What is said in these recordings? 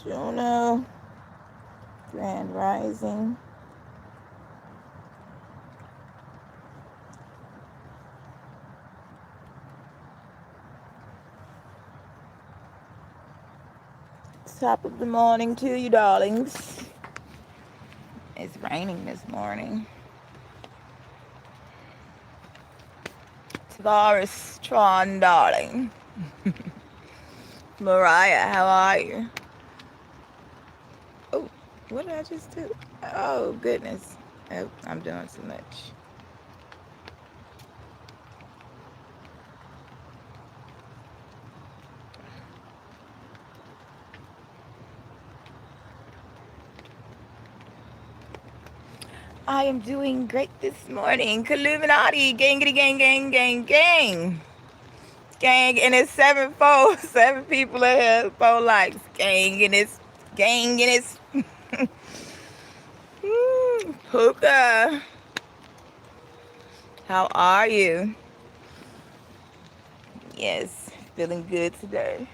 Juno, Grand Rising. Top of the morning to you, darlings. It's raining this morning. Taurus, Tron, darling. Mariah, how are you? Oh, what did I just do? Oh, goodness. Oh, I'm doing too much. I am doing great this morning. Illuminati, gangity gang, gang, gang, gang. Gang, and it's 7-4. 7 people in here, 4 likes. Gang, and it's gang, and it's Puka. How are you? Yes, feeling good today.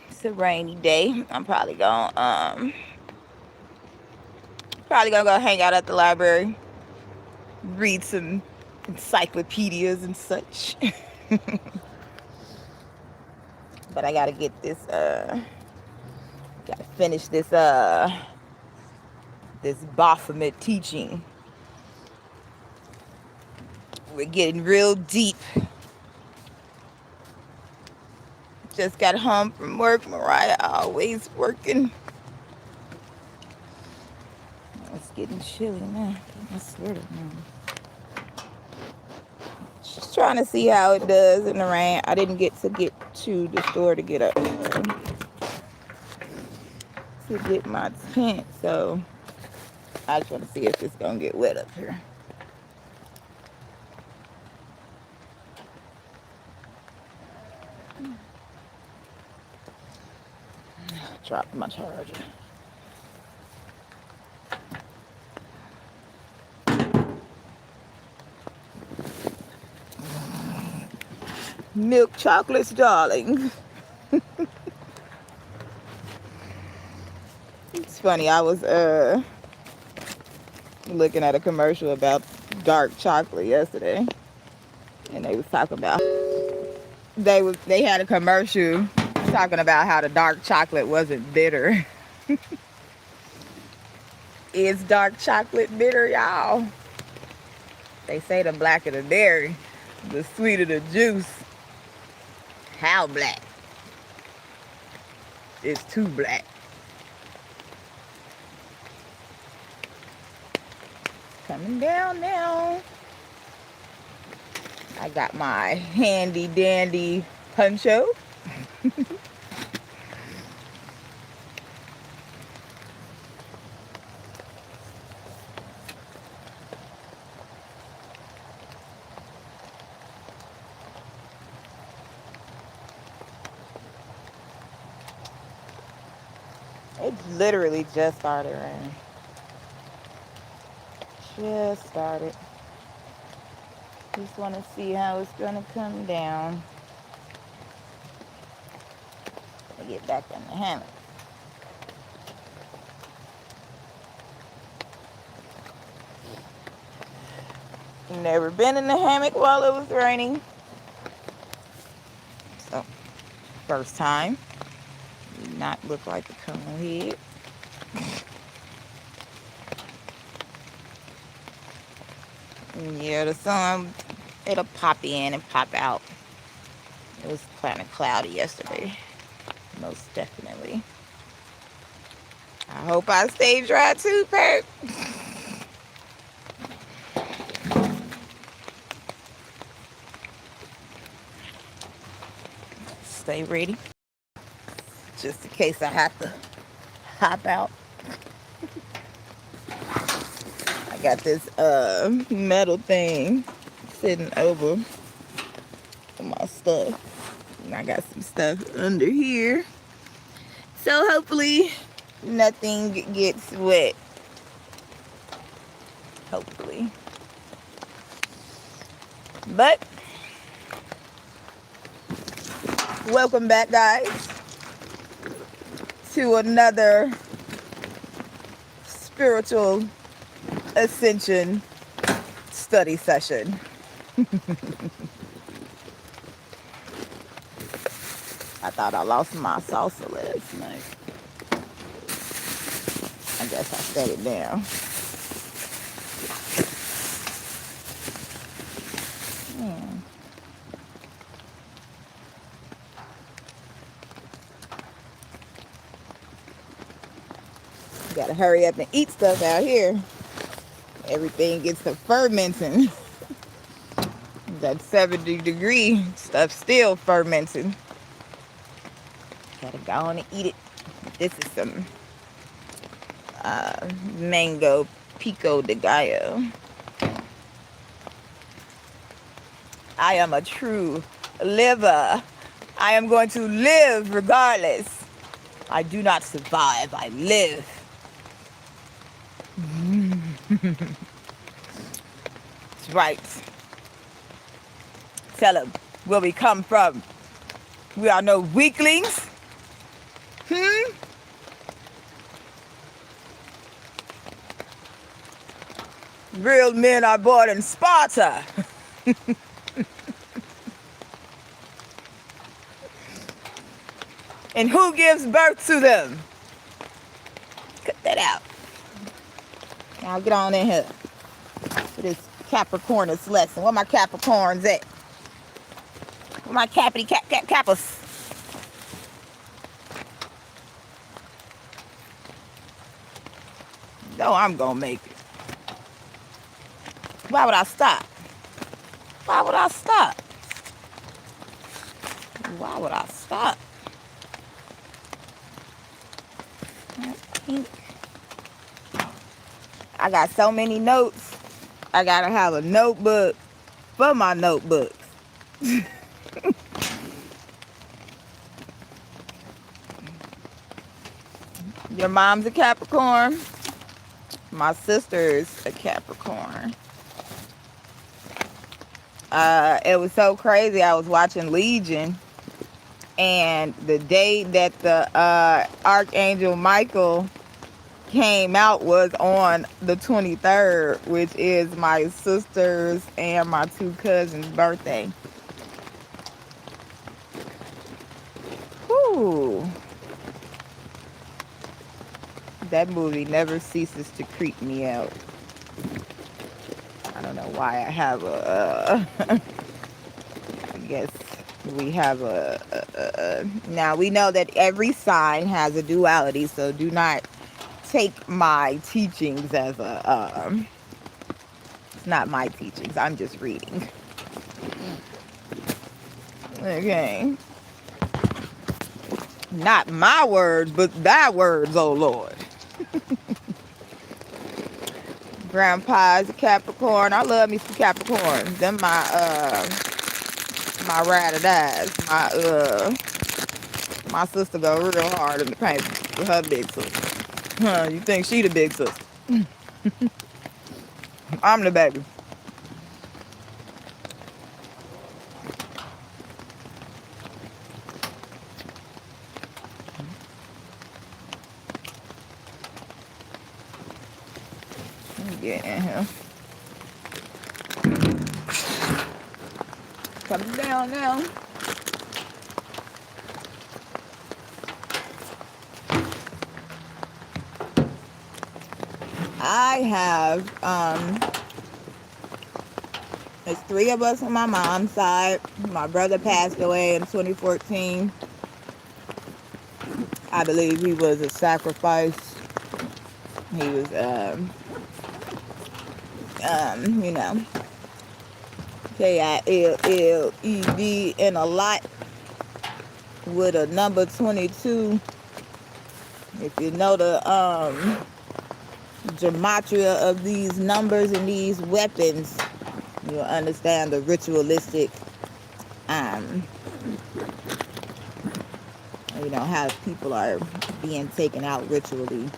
It's a rainy day. I'm probably gonna go hang out at the library, read some encyclopedias and such. But I gotta get this gotta finish this Baphomet teaching. We're getting real deep. Just got home from work. Mariah always working. It's getting chilly now. I swear to God. Just trying to see how it does in the rain. I didn't get to the store to get up to get my tent, so I just want to see if it's gonna get wet up here. Dropped my charger. Milk chocolates, darling. It's funny, I was looking at a commercial about dark chocolate yesterday, and they was talking about they had a commercial talking about how the dark chocolate wasn't bitter. Is dark chocolate bitter, y'all? They say the blacker the dairy, the sweeter the juice. How black? It's too black. Coming down now. I got my handy dandy poncho. It literally just started raining. Just started. Just want to see how it's going to come down. I get back in the hammock. Never been in the hammock while it was raining. So, first time. Did not look like a cone head. Yeah, the sun, it'll pop in and pop out. It was kind of cloudy yesterday, most definitely. I hope I stay dry too, Perk. Stay ready, just in case I have to hop out. I got this metal thing sitting over my stuff, and I got some stuff under here, so hopefully nothing gets wet. Hopefully. But welcome back, guys. to another spiritual ascension study session. I thought I lost my salsa last night. I guess I set it down. Gotta hurry up and eat stuff out here. Everything gets to fermenting. That 70-degree stuff still fermenting. Gotta go on and eat it. This is some mango pico de gallo. I am a true liver. I am going to live regardless. I do not survive, I live. That's right. Tell them where we come from. We are no weaklings. Real men are born in Sparta. And who gives birth to them? Cut that out. Now get on in here for this Capricornus lesson. Where my Capricorns at? Where my Kappas? No, I'm gonna make it. Why would I stop? Why would I stop? Why would I stop? I got so many notes. I gotta have a notebook for my notebooks. Your mom's a Capricorn. My sister's a Capricorn. It was so crazy. I was watching Legion, and the day that the Archangel Michael came out was on the 23rd, which is my sister's and my two cousins' birthday. Whew. That movie never ceases to creep me out. I don't know why I have a I guess we have now we know that every sign has a duality, so do not take my teachings as it's not my teachings, I'm just reading. Okay. Not my words, but thy words, oh Lord. Grandpa's a Capricorn. I love me some Capricorns. Them my ride or dies. My sister go real hard in the paint with her big sister. Huh, you think she the big sister? I'm the baby. Get in here. Come down now. I have there's 3 of us on my mom's side. My brother passed away in 2014. I believe he was a sacrifice. He was you know, KILLED in a lot with a number 22. If you know the gematria of these numbers and these weapons, you'll understand the ritualistic, you know, how people are being taken out ritually.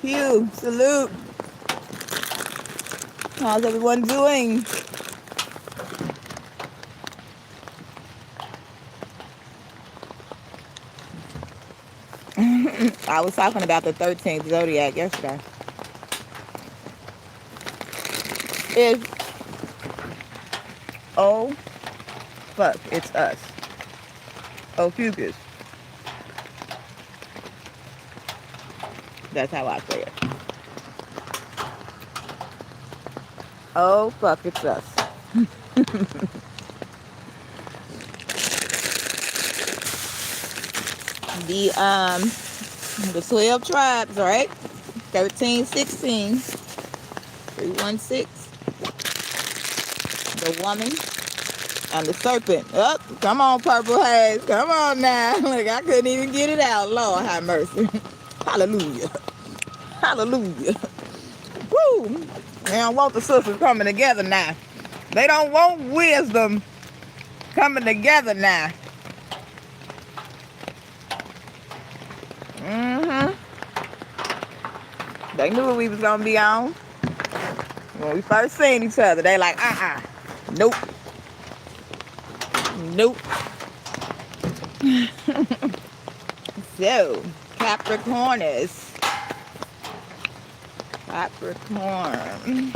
Pew, salute. How's everyone doing? I was talking about the 13th zodiac yesterday. It's, oh, fuck, it's us. Oh, fucus. That's how I say it. Oh, fuck, it's us. The 12 tribes, right? 13, 16, 316, the woman, and the serpent. Oh, come on, Purple Haze. Come on now. Look, I couldn't even get it out. Lord have mercy. Hallelujah. Hallelujah. Woo. They don't want the sisters coming together now. They don't want wisdom coming together now. They knew what we was gonna be on when we first seen each other. They like, nope, nope. So, Capricornus, Capricorn.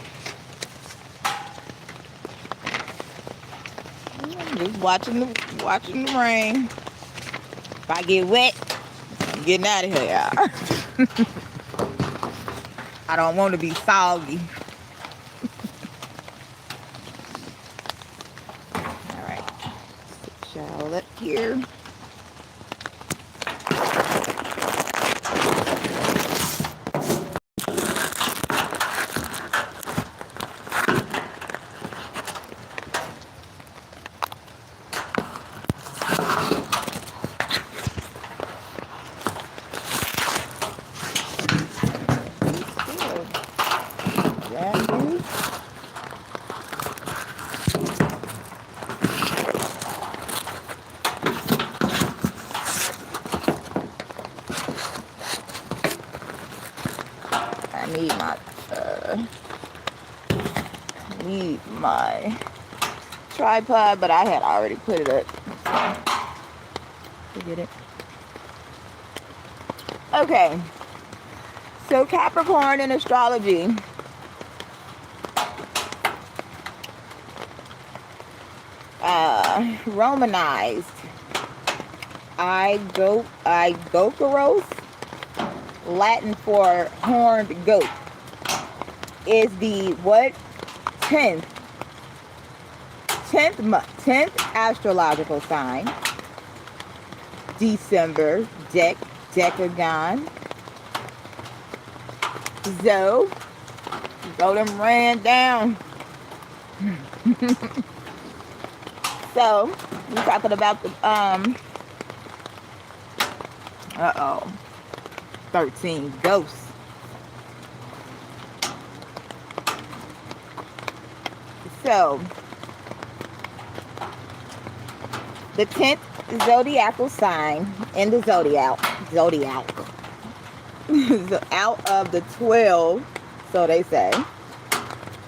Just watching the rain. If I get wet, I'm getting out of here. I don't want to be soggy. All right, sit y'all up here. Need my tripod, but I had already put it up. Forget it. Okay. So Capricorn in astrology. Romanized. Igokaros, Latin for horned goat, is the what? 10th astrological sign. December, decagon. Zo them ran down. So we're talking about the 13 ghosts. So the 10th zodiacal sign in the zodiac out of the 12, so they say,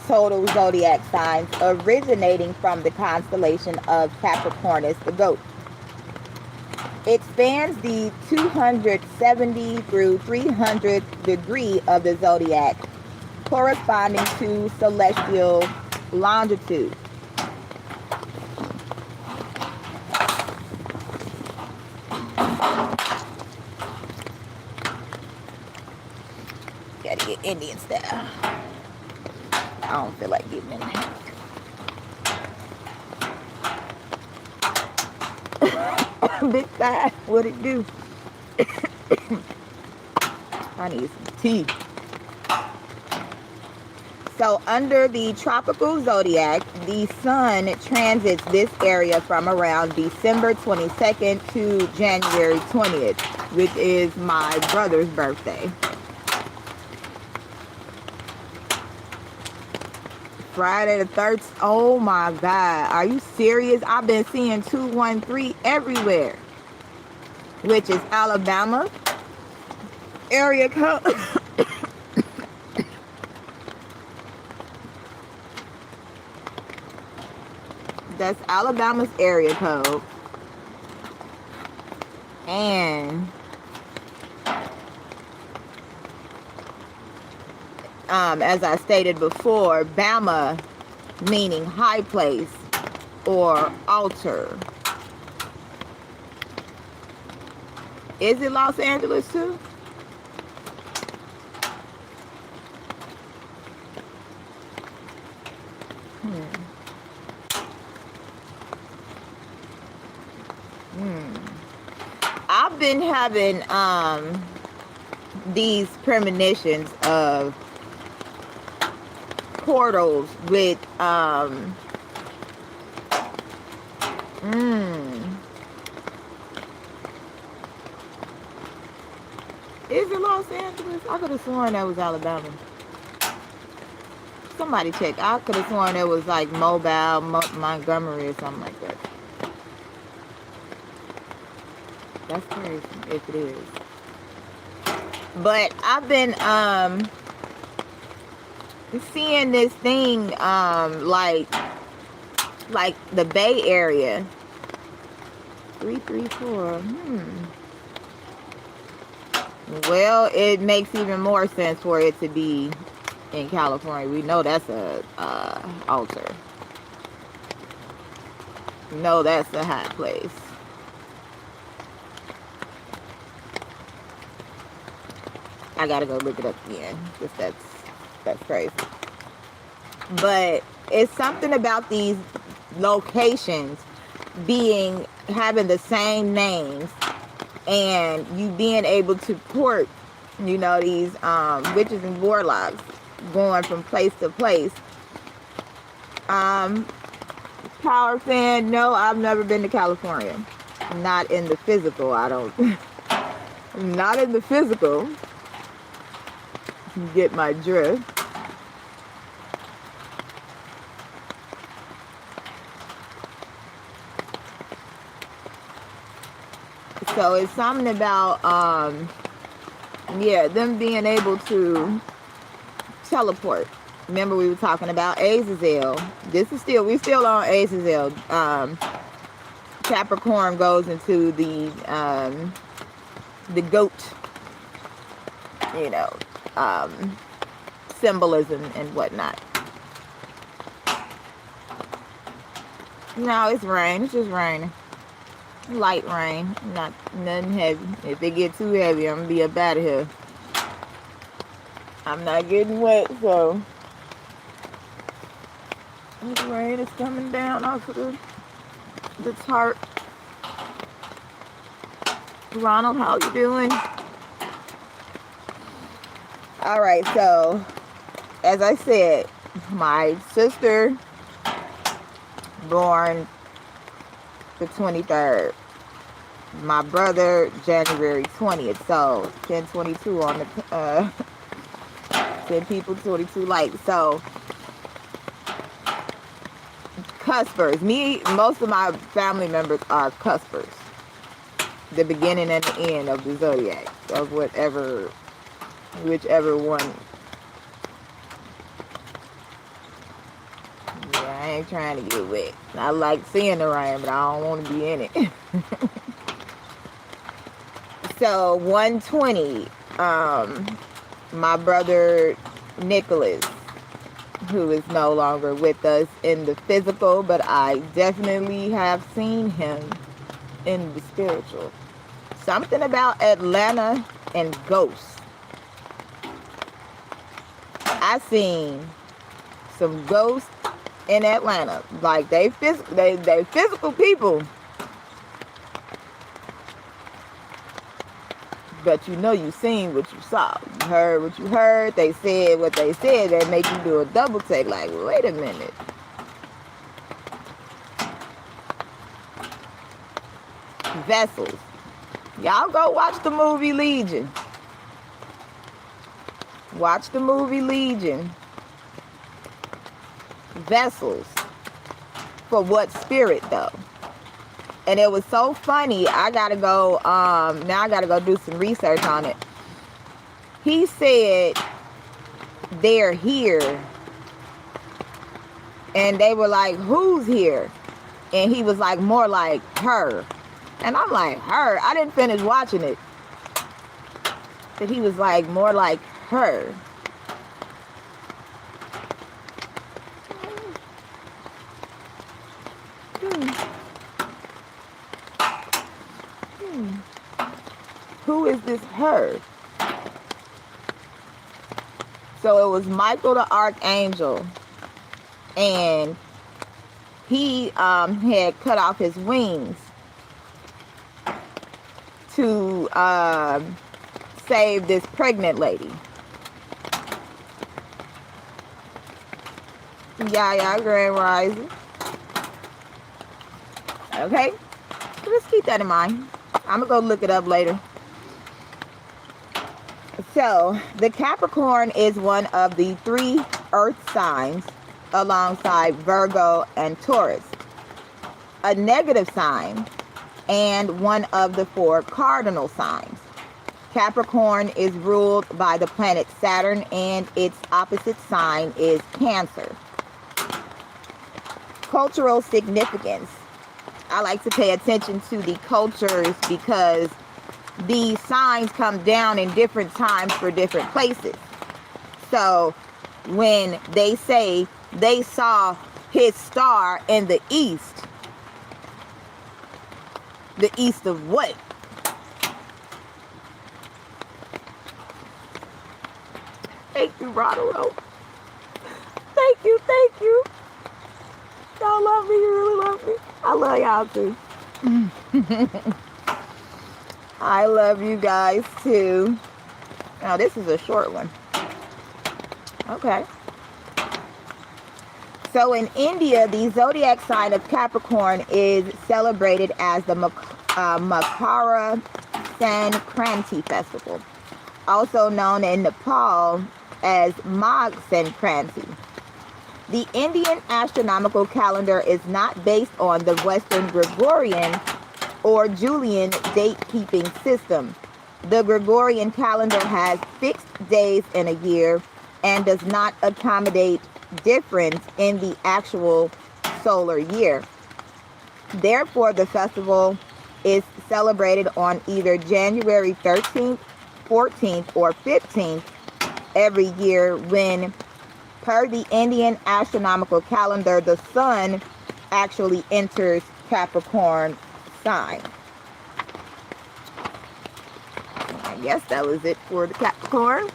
total zodiac signs originating from the constellation of Capricornus, the goat. It spans the 270 through 300 degree of the zodiac, corresponding to celestial longitude. Gotta get Indian style. I don't feel like getting in there. Big thigh, what it do? I need some tea. So under the tropical zodiac, the sun transits this area from around December 22nd to January 20th, which is my brother's birthday. Friday the 13th. Oh my God. Are you serious? I've been seeing 213 everywhere, which is Alabama area code. That's Alabama's area code. And as I stated before, Bama meaning high place or altar. Is it Los Angeles too? I've been having these premonitions of portals with is it Los Angeles? I could have sworn that was Alabama. Somebody check. I could have sworn it was like Mobile, Montgomery or something like that. That's crazy if it is. But I've been seeing this thing like the Bay Area. 334. Well, it makes even more sense for it to be in California. We know that's a altar. No, that's a hot place. I gotta go look it up again, because that's crazy. But it's something about these locations having the same names, and you being able to port, these witches and warlocks going from place to place. Power fan, no, I've never been to California. Not in the physical, I don't. Not in the physical. You get my drift. So it's something about them being able to teleport. Remember we were talking about Azazel. We still on Azazel. Capricorn goes into the goat, symbolism and whatnot. No, it's rain. It's just raining. Light rain, nothing heavy. If it get too heavy, I'm gonna be up out of here. I'm not getting wet, so the rain is coming down off of the tarp. Ronald, how you doing? All right, so as I said, my sister born the 23rd. My brother January 20th. So 1022 on the 10 people, 22 likes. So cuspers. Most of my family members are cuspers. The beginning and the end of the zodiac, of whichever one. Yeah, I ain't trying to get wet. I like seeing the rain, but I don't want to be in it. So 120, my brother Nicholas, who is no longer with us in the physical, but I definitely have seen him in the spiritual. Something about Atlanta and ghosts. I seen some ghosts in Atlanta. Like they physical people. But you seen what you saw. You heard what you heard. They said what they said. That make you do a double take. Like, wait a minute. Vessels. Y'all go watch the movie Legion. Watch the movie Legion. Vessels. For what spirit, though? And it was so funny. I gotta go, now I gotta go do some research on it. He said, they're here. And they were like, who's here? And he was like, more like her. And I'm like, her? I didn't finish watching it. But he was like, more like her. Hmm. Hmm. Who is this her? So it was Michael the Archangel, and he had cut off his wings to save this pregnant lady. Yeah, Grand Rising. Okay, so just keep that in mind. I'm gonna go look it up later. So the Capricorn is one of the 3 earth signs alongside Virgo and Taurus, a negative sign, and one of the 4 cardinal signs. Capricorn is ruled by the planet Saturn, and its opposite sign is Cancer. Cultural significance. I like to pay attention to the cultures because these signs come down in different times for different places. So when they say they saw his star in the east of what? Thank you, Ronald. Thank you. Y'all love me, you really love me. I love y'all too. I love you guys too. Now this is a short one. Okay. So in India, the zodiac sign of Capricorn is celebrated as the Makara Sankranti Festival, also known in Nepal as Magh Sankranti. The Indian astronomical calendar is not based on the Western Gregorian or Julian date-keeping system. The Gregorian calendar has fixed days in a year and does not accommodate difference in the actual solar year. Therefore, the festival is celebrated on either January 13th, 14th, or 15th every year when, per the Indian astronomical calendar, the sun actually enters Capricorn sign. I guess that was it for the Capricorn.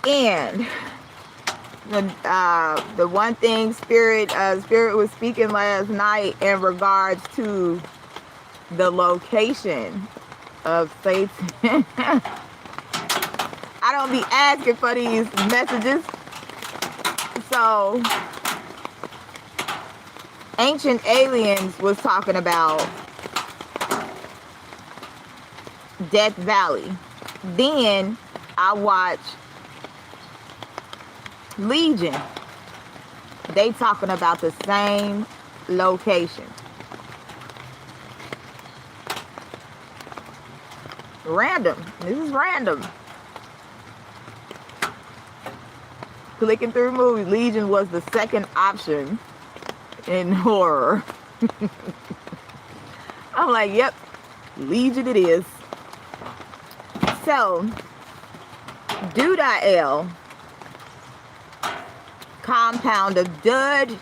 And the one thing Spirit was speaking last night in regards to the location of Satan. I don't be asking for these messages. So Ancient Aliens was talking about Death Valley. Then I watched Legion. They talking about the same location. Random. This is random. Clicking through movies, Legion was the second option in horror. I'm like, yep, Legion it is. So, Dudael, compound of dud,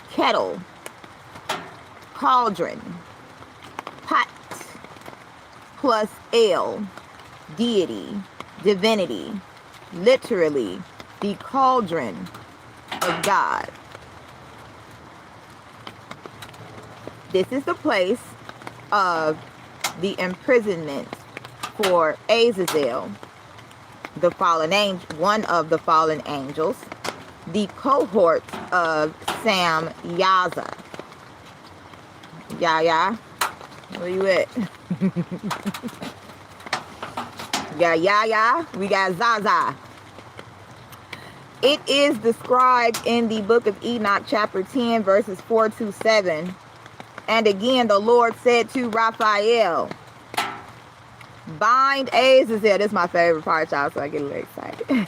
kettle, cauldron, pot, plus ale, deity, divinity, literally the cauldron of God. This is the place of the imprisonment for Azazel, the fallen angel, one of the fallen angels, the cohort of Sam Yaza. Yaya, where you at? We got Yaya, we got Zaza. It is described in the book of Enoch, chapter 10, verses 4-7. And again, the Lord said to Raphael, bind Azazel. This is my favorite part, y'all, so I get a little excited.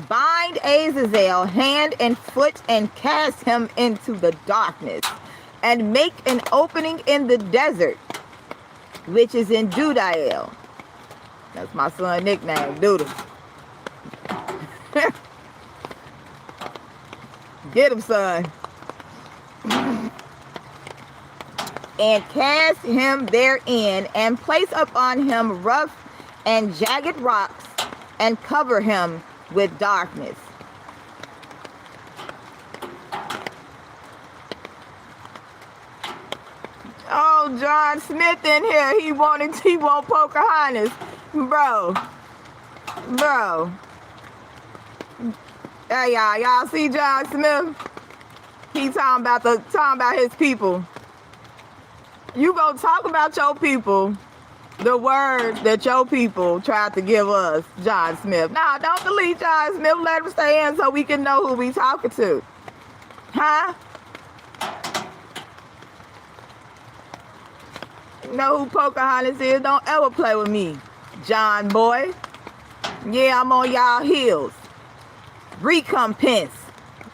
Bind Azazel hand and foot and cast him into the darkness, and make an opening in the desert, which is in Dudael. That's my son's nickname, Doodle. Get him, son. And cast him therein, and place upon him rough and jagged rocks, and cover him with darkness. Oh, John Smith in here. He want Pocahontas. Bro. Hey, y'all see John Smith? He talking about his people. You gonna talk about your people, the word that your people tried to give us, John Smith. Nah, don't delete John Smith. Let him stay in so we can know who we talking to. Huh? You know who Pocahontas is? Don't ever play with me, John boy. Yeah, I'm on y'all heels. Recompense.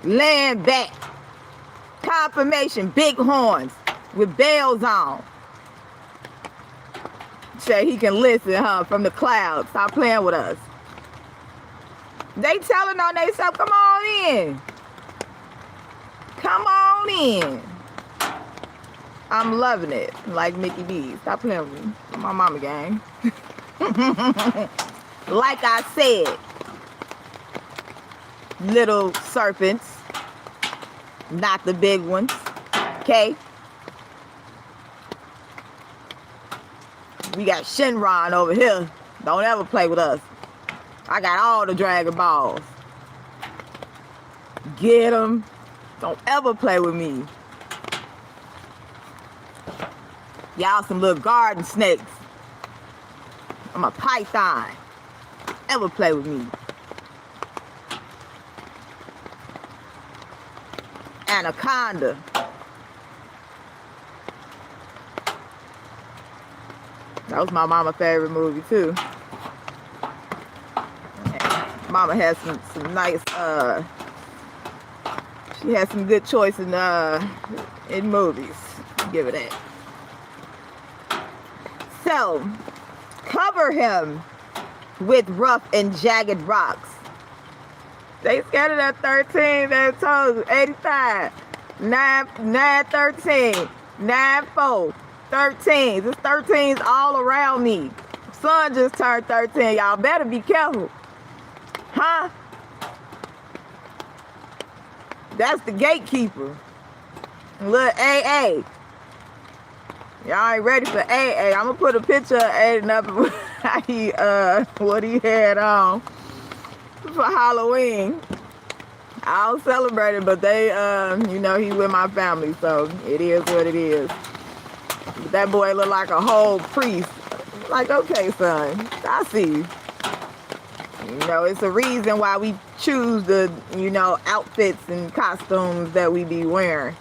Land back. Confirmation. Big horns with bells on. Say he can listen, huh? From the clouds. Stop playing with us. They telling on themselves, come on in. Come on in. I'm loving it. Like Mickey B. Stop playing with me. My mama gang. Like I said, little serpents, not the big ones. Okay? We got Shenron over here. Don't ever play with us. I got all the Dragon Balls. Get them. Don't ever play with me. Y'all some little garden snakes. I'm a python. Ever play with me. Anaconda. That was my mama's favorite movie too. Mama has some nice she has some good choice in movies. Give it that. So cover him with rough and jagged rocks. They scared of that 13, they told you, 85, 9, 13, 9, 4, 13. There's 13s all around me. Son just turned 13. Y'all better be careful. Huh? That's the gatekeeper. Look, AA. Y'all ain't ready for AA. I'm gonna put a picture of Aiden up what he had on for Halloween. I don't celebrate it, but they you know, he with my family, so it is what it is. But that boy look like a whole priest. Like, okay, son, I see you. You know, it's a reason why we choose the, you know, outfits and costumes that we be wearing.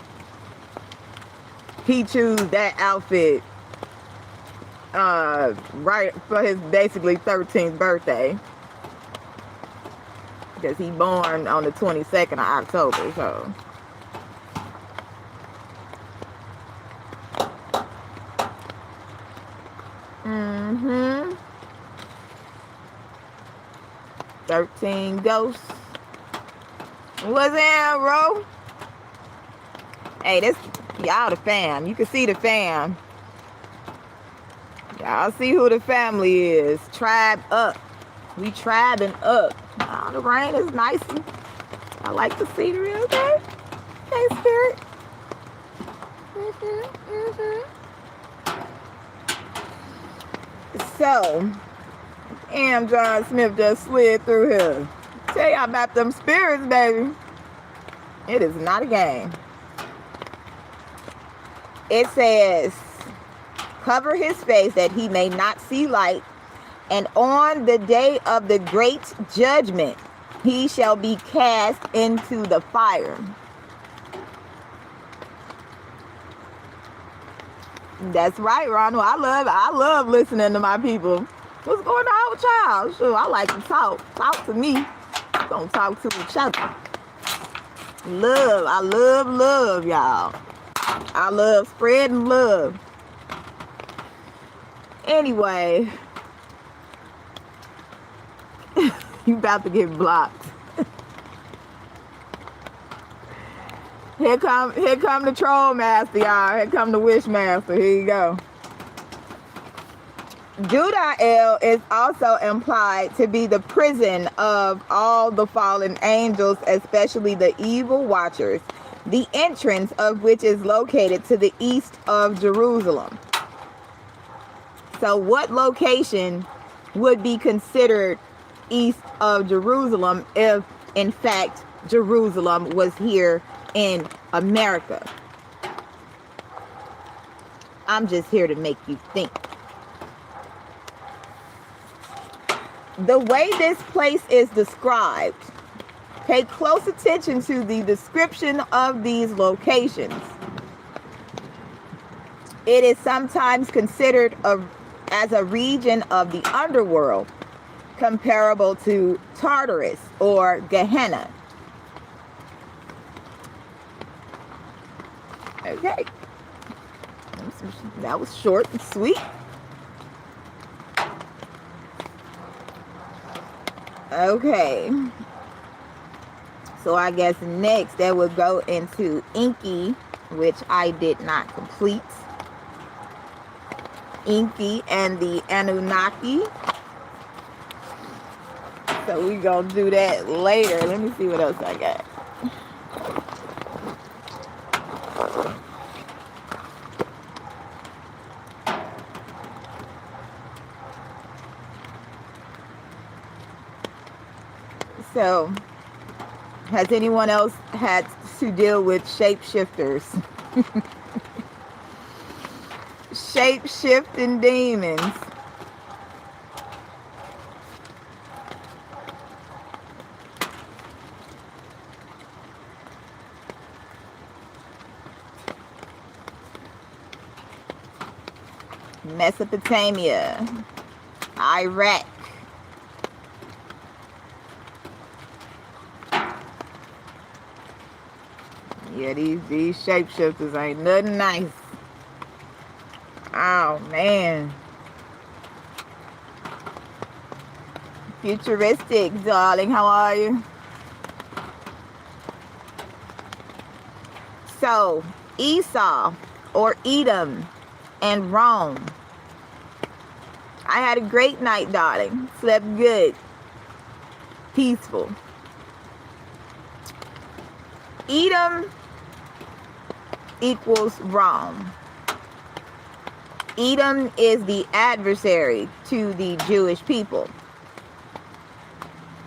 He choose that outfit right for his basically 13th birthday. Because he born on the 22nd of October, so. Mm-hmm. 13 ghosts. What's in, bro? Hey, this, y'all the fam. You can see the fam. Y'all see who the family is. Tribe up. We tribing up. Oh, the rain is nice. I like the scenery, okay? Okay, spirit. So, damn, John Smith just slid through here. Tell y'all about them spirits, baby. It is not a game. It says, cover his face that he may not see light, and on the day of the great judgment, he shall be cast into the fire. That's right, Ronald. I love listening to my people. What's going on with y'all? Sure, I like to talk. Talk to me. Don't talk to each other. Love. I love y'all. I love spreading love. Anyway, you about to get blocked. Here come the troll master, y'all. Here come the wish master. Here you go. Judael is also implied to be the prison of all the fallen angels, especially the evil watchers, the entrance of which is located to the east of Jerusalem. So what location would be considered east of Jerusalem if, in fact, Jerusalem was here in America? I'm just here to make you think. The way this place is described, pay close attention to the description of these locations. It is sometimes considered as a region of the underworld, comparable to Tartarus or Gehenna. Okay, that was short and sweet. Okay, so I guess next that would go into Inky, which I did not complete. Inky and the Anunnaki. So we gonna do that later. Let me see what else I got. So, has anyone else had to deal with shapeshifters? Shape-shifting demons. Mesopotamia, Iraq. Yeah, these shapeshifters ain't nothing nice. Oh, man. Futuristic, darling. How are you? So, Esau or Edom and Rome. I had a great night, darling. Slept good. Peaceful. Edom equals Rome. Edom is the adversary to the Jewish people.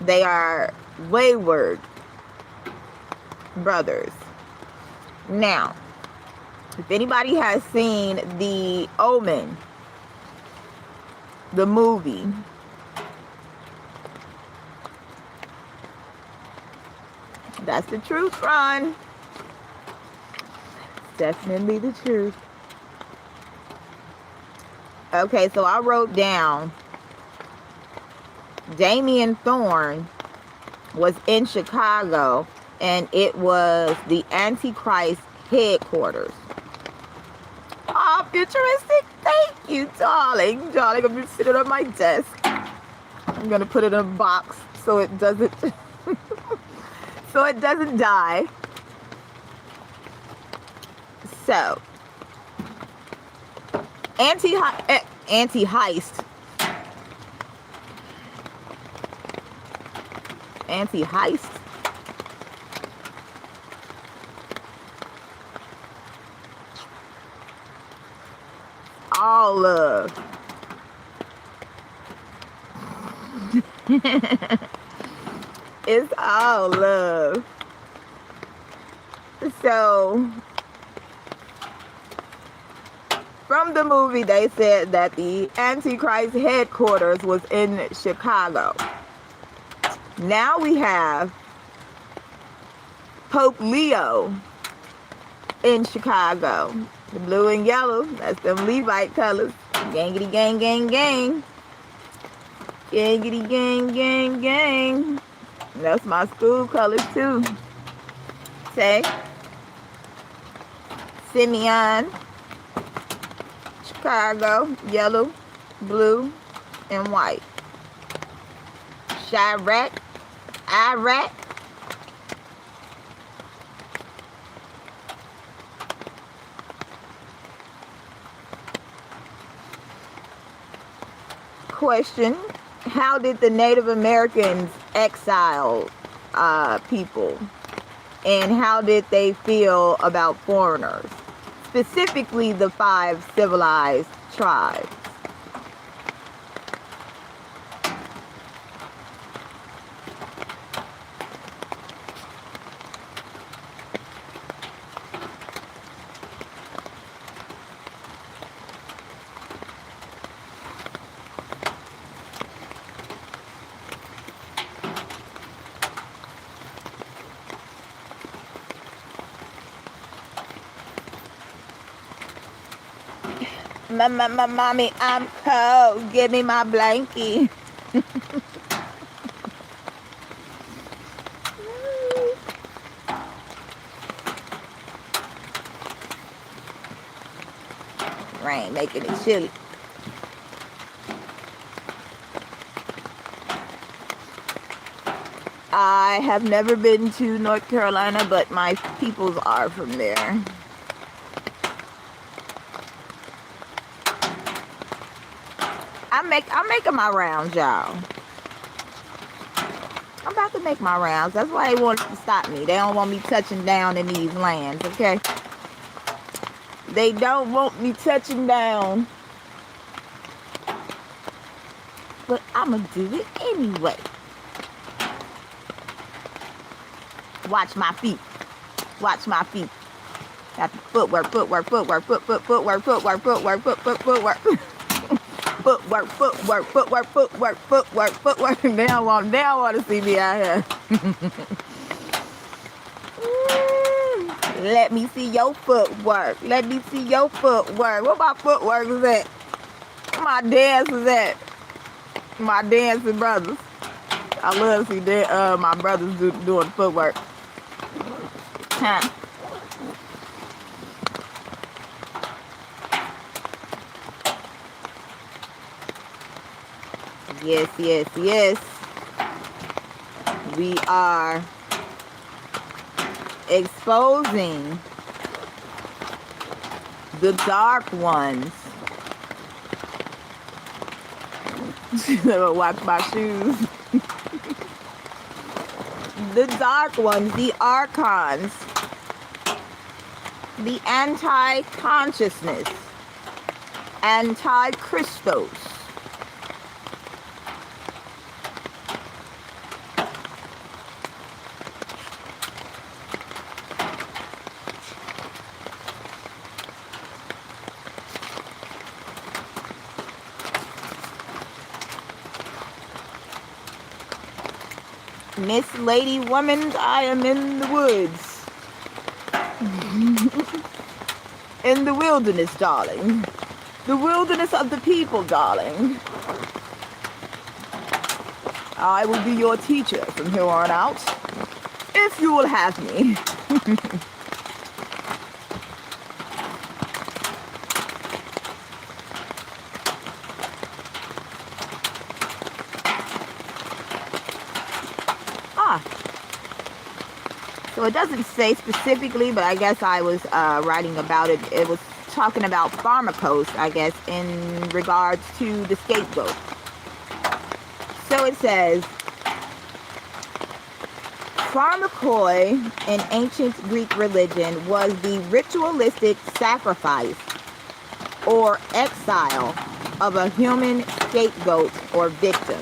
They are wayward brothers. Now, if anybody has seen The Omen, the movie, that's the truth, Ron. Definitely the truth. Okay, so I wrote down Damien Thorne was in Chicago, and it was the Antichrist headquarters. Oh, futuristic. Thank you, darling. Darling, I'm just sitting on my desk. I'm going to put it in a box so it doesn't so it doesn't die. So, anti-heist. Anti-heist. All love. It's all love. So, from the movie, they said that the Antichrist headquarters was in Chicago. Now we have Pope Leo in Chicago. The blue and yellow, that's them Levite colors. Gangity gang gang gang. Gangity gang gang gang. That's my school colors too. Say, Simeon, Chicago, yellow, blue, and white. Chirac, Iraq, question, how did the Native Americans exile people? And how did they feel about foreigners? Specifically, the 5 civilized tribes. Mommy, I'm cold. Give me my blankie. Rain making it chilly. I have never been to North Carolina, but my peoples are from there. I'm making my rounds, y'all. I'm about to make my rounds. That's why they want to stop me. They don't want me touching down in these lands, okay? They don't want me touching down. But I'm going to do it anyway. Watch my feet. Watch my feet. Got the footwork. Footwork. Footwork. Footwork. They don't want to see me out here. Let me see your footwork. Let me see your footwork. What my footwork is at? My dance is at? My dancing brothers. I love to see my brothers doing footwork. Huh. Yes, yes, yes. We are exposing the dark ones. Watch my shoes. The dark ones, the archons, the anti-consciousness, anti-Christos. Miss Lady Woman, I am in the woods. In the wilderness, darling. The wilderness of the people, darling. I will be your teacher from here on out, if you will have me. So it doesn't say specifically, but I guess I was writing about it. It was talking about pharmacos, I guess, in regards to the scapegoat. So it says, pharmakoi in ancient Greek religion was the ritualistic sacrifice or exile of a human scapegoat or victim.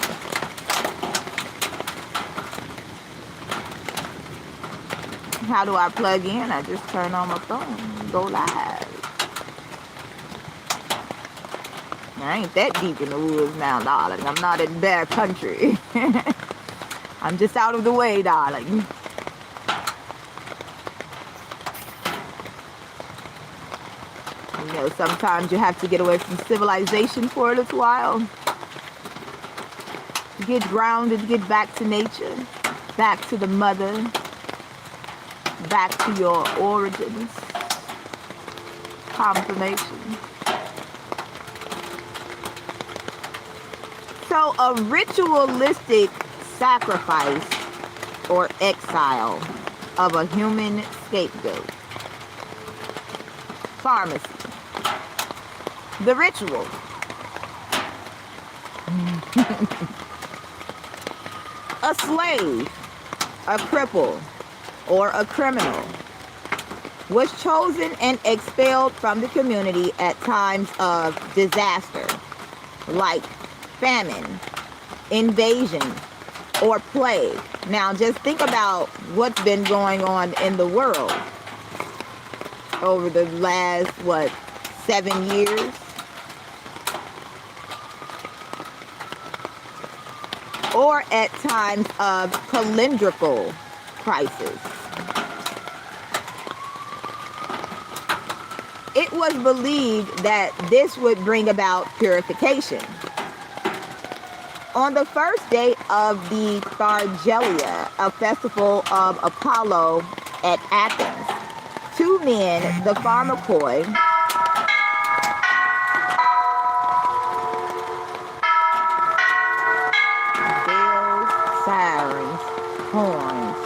How do I plug in? I just turn on my phone and go live. I ain't that deep in the woods now, darling. I'm not in their country. I'm just out of the way, darling. You know, sometimes you have to get away from civilization for a little while. Get grounded, get back to nature, back to the mother. Back to your origins. Confirmation. So a ritualistic sacrifice or exile of a human scapegoat. Pharmacy. The ritual. A slave, a cripple, or a criminal was chosen and expelled from the community at times of disaster, like famine, invasion, or plague. Now, just think about what's been going on in the world over the last, 7 years? Or at times of calendrical crisis. It was believed that this would bring about purification. On the first day of the Thargelia, a festival of Apollo at Athens, two men, the pharmakoi, bells, sirens, horns,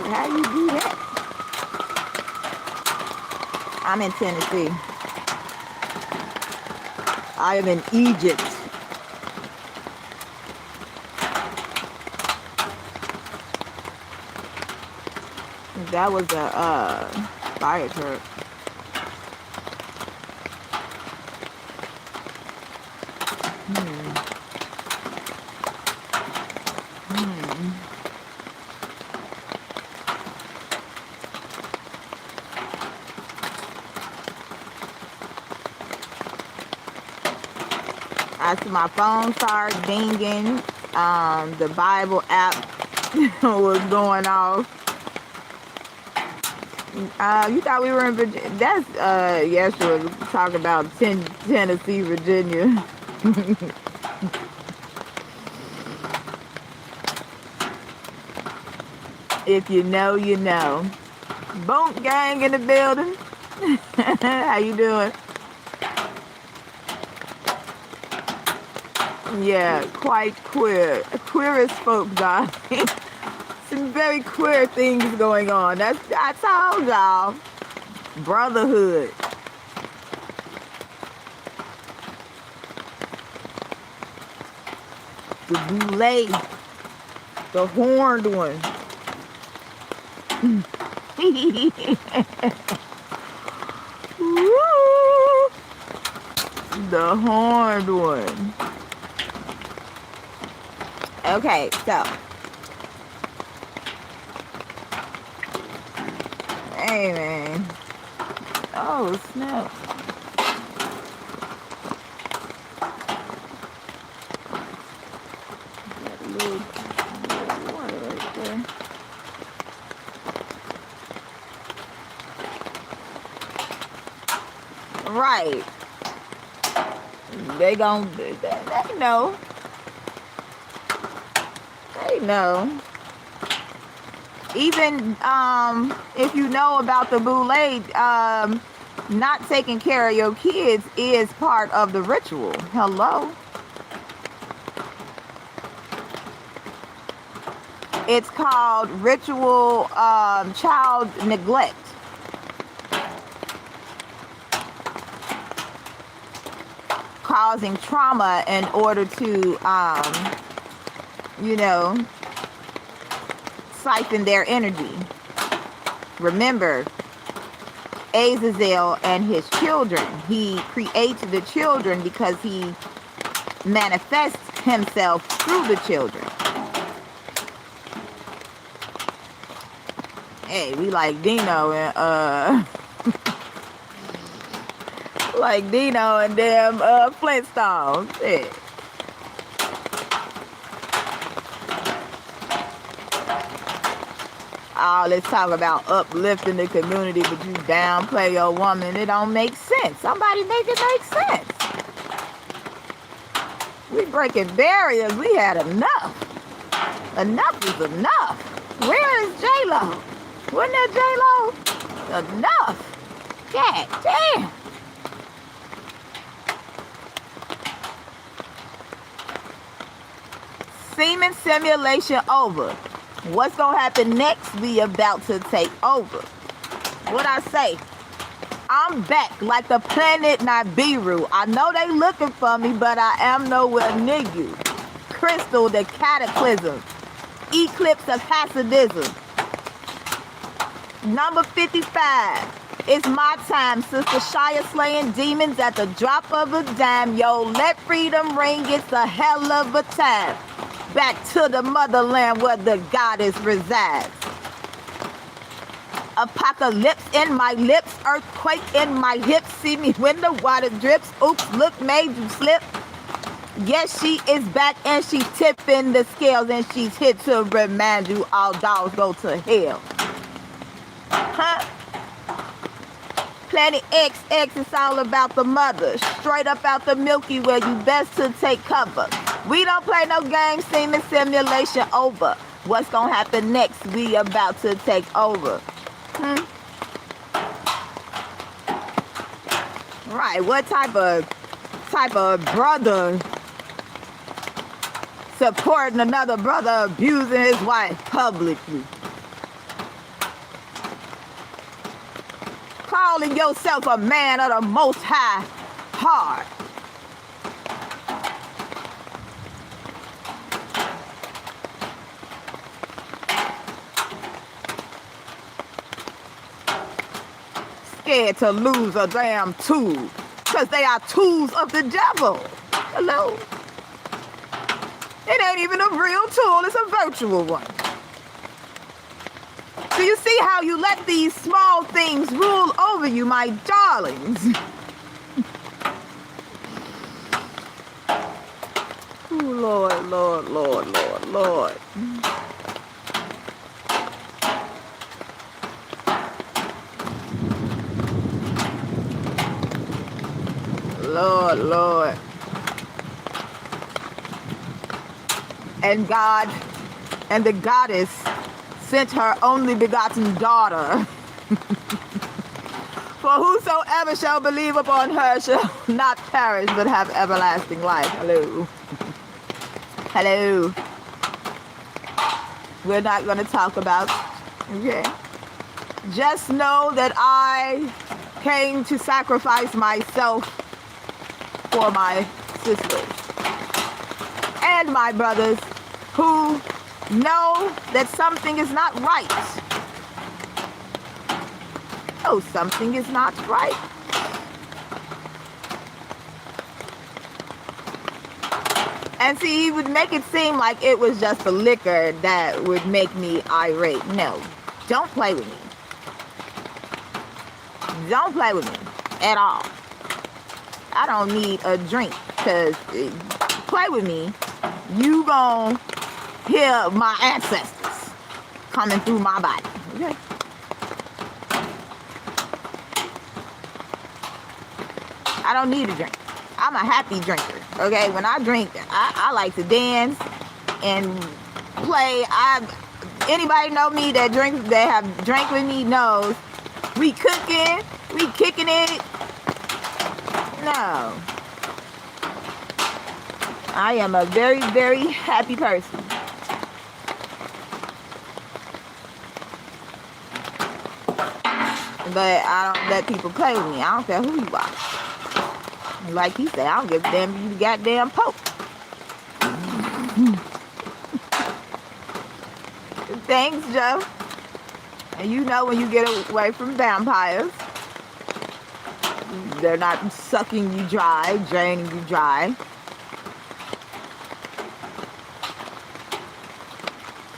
how you do that? I'm in Tennessee. I am in Egypt. That was a fire truck. As my phone started dinging, the Bible app was going off. You thought we were in Virginia? That's Yeshua talking about Tennessee, Virginia. If you know, you know. Boom gang in the building. How you doing? Yeah, quite queer. Queer as folk, darling. Some very queer things going on. I told y'all. Brotherhood. The boule. The horned one. Woo! The horned one. Okay, so. Hey, man. Oh, snap. Got a little water right there. Right. They know. They know. Even if you know about the boule, not taking care of your kids is part of the ritual. Hello. It's called ritual child neglect. Causing trauma in order to, siphon their energy. Remember, Azazel and his children. He creates the children because he manifests himself through the children. Hey, we like Dino and like Dino and damn Flintstones. Yeah. Oh, let's talk about uplifting the community, but you downplay your woman. It don't make sense. Somebody make it make sense. We breaking barriers. We had enough. Enough is enough. Where is J-Lo? Wasn't that J-Lo? Enough. God damn. Semen simulation over. What's gonna happen next? We about to take over. What I say? I'm back like the planet Nibiru. I know they looking for me, but I am nowhere near you. Crystal, the cataclysm. Eclipse of Hasidism. Number 55. It's my time, Sister Shia slaying demons at the drop of a dime. Yo, let freedom ring. It's a hell of a time. Back to the motherland where the goddess resides. Apocalypse in my lips, earthquake in my hips. See me when the water drips. Oops, look, made you slip. Yes, she is back and she's tipping the scales and she's here to remind you all dogs go to hell. Huh? Planet XX, it's all about the mother. Straight up out the Milky Way, you best to take cover. We don't play no games, semen simulation over. What's gonna happen next? We about to take over. Right, what type of brother supporting another brother abusing his wife publicly? Calling yourself a man of the most high heart. Scared to lose a damn tool, because they are tools of the devil. Hello? It ain't even a real tool, it's a virtual one. Do you see how you let these small things rule over you, my darlings? Oh, Lord, Lord, Lord, Lord, Lord. Lord, Lord. And God and the goddess sent her only begotten daughter. For whosoever shall believe upon her shall not perish but have everlasting life. Hello. Hello. We're not going to talk about, okay? Just know that I came to sacrifice myself for my sisters and my brothers who know that something is not right. Oh, something is not right. And see, he would make it seem like it was just the liquor that would make me irate. No, don't play with me. Don't play with me at all. I don't need a drink, because play with me, you gon' hear my ancestors coming through my body. Okay? I don't need a drink. I'm a happy drinker. Okay? When I drink, I like to dance and play. Anybody know me that have drank with me knows we cooking, we kicking it. No. I am a very, very happy person. But I don't let people play with me. I don't care who you are. Like he said, I don't give a damn if you the goddamn Pope. Thanks, Joe. And you know when you get away from vampires, they're not sucking you dry, draining you dry.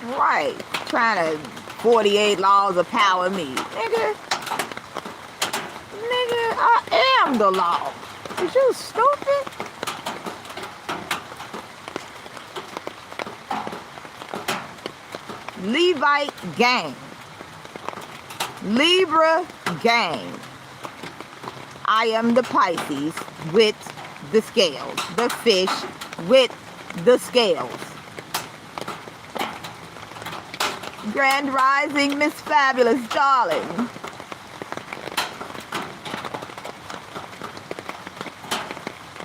Right. Trying to 48 laws of power me. Nigga, I am the law. Is you stupid? Levite gang. Libra gang. I am the Pisces with the scales. The fish with the scales. Grand Rising, Miss Fabulous, darling.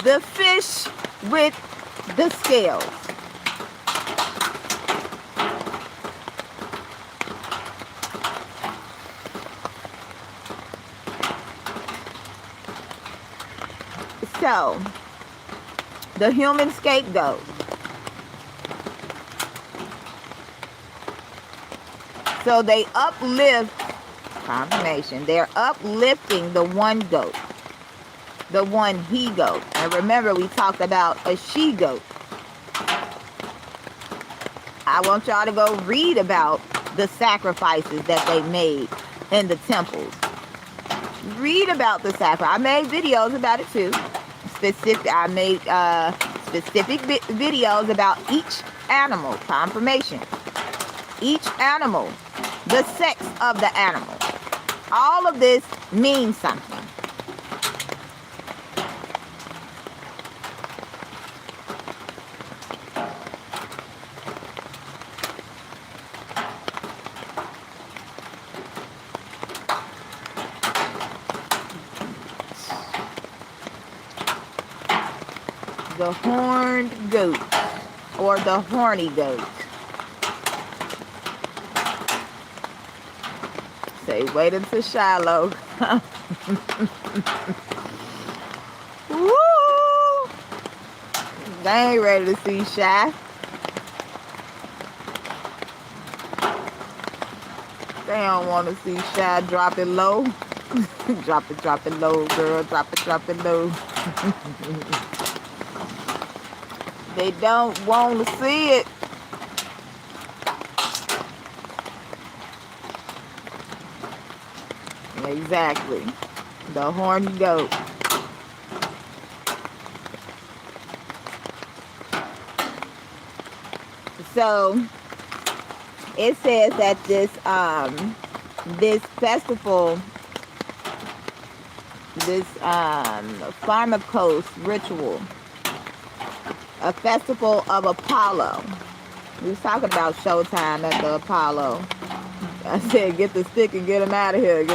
The fish with the scales. So, the human scapegoat. So they uplift, confirmation, they're uplifting the one goat, the one he goat. And remember, we talked about a she goat. I want y'all to go read about the sacrifices that they made in the temples. Read about the sacrifice. I made videos about it too. I made specific videos about each animal, confirmation. Each animal, the sex of the animal. All of this means something. The horned goat, or the horny goat. Say, wait until Shiloh. Woo! They ain't ready to see Shy. They don't want to see Shy drop it low. Drop it low, girl. Drop it low. They don't want to see it. Exactly. The horny goat. So it says that this festival, this Pharmakos ritual, a festival of Apollo. We was talking about Showtime at the Apollo. I said, get the stick and get him out of here.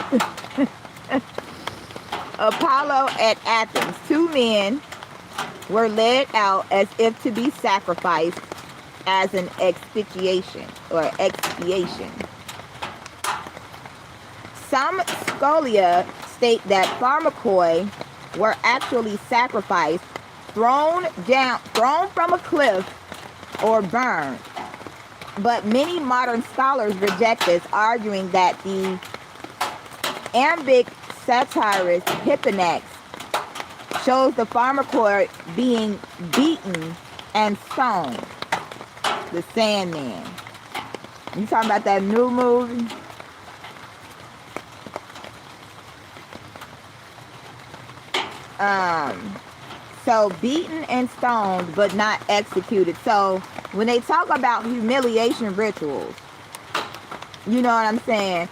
Apollo at Athens. 2 men were led out as if to be sacrificed as an expiation. Some scholia state that pharmakoi were actually sacrificed, thrown from a cliff, or burned. But many modern scholars reject this, arguing that the iambic satirist Hipponax shows the pharmakoi being beaten and stoned. The Sandman. You talking about that new movie? So beaten and stoned, but not executed. So when they talk about humiliation rituals, you know what I'm saying?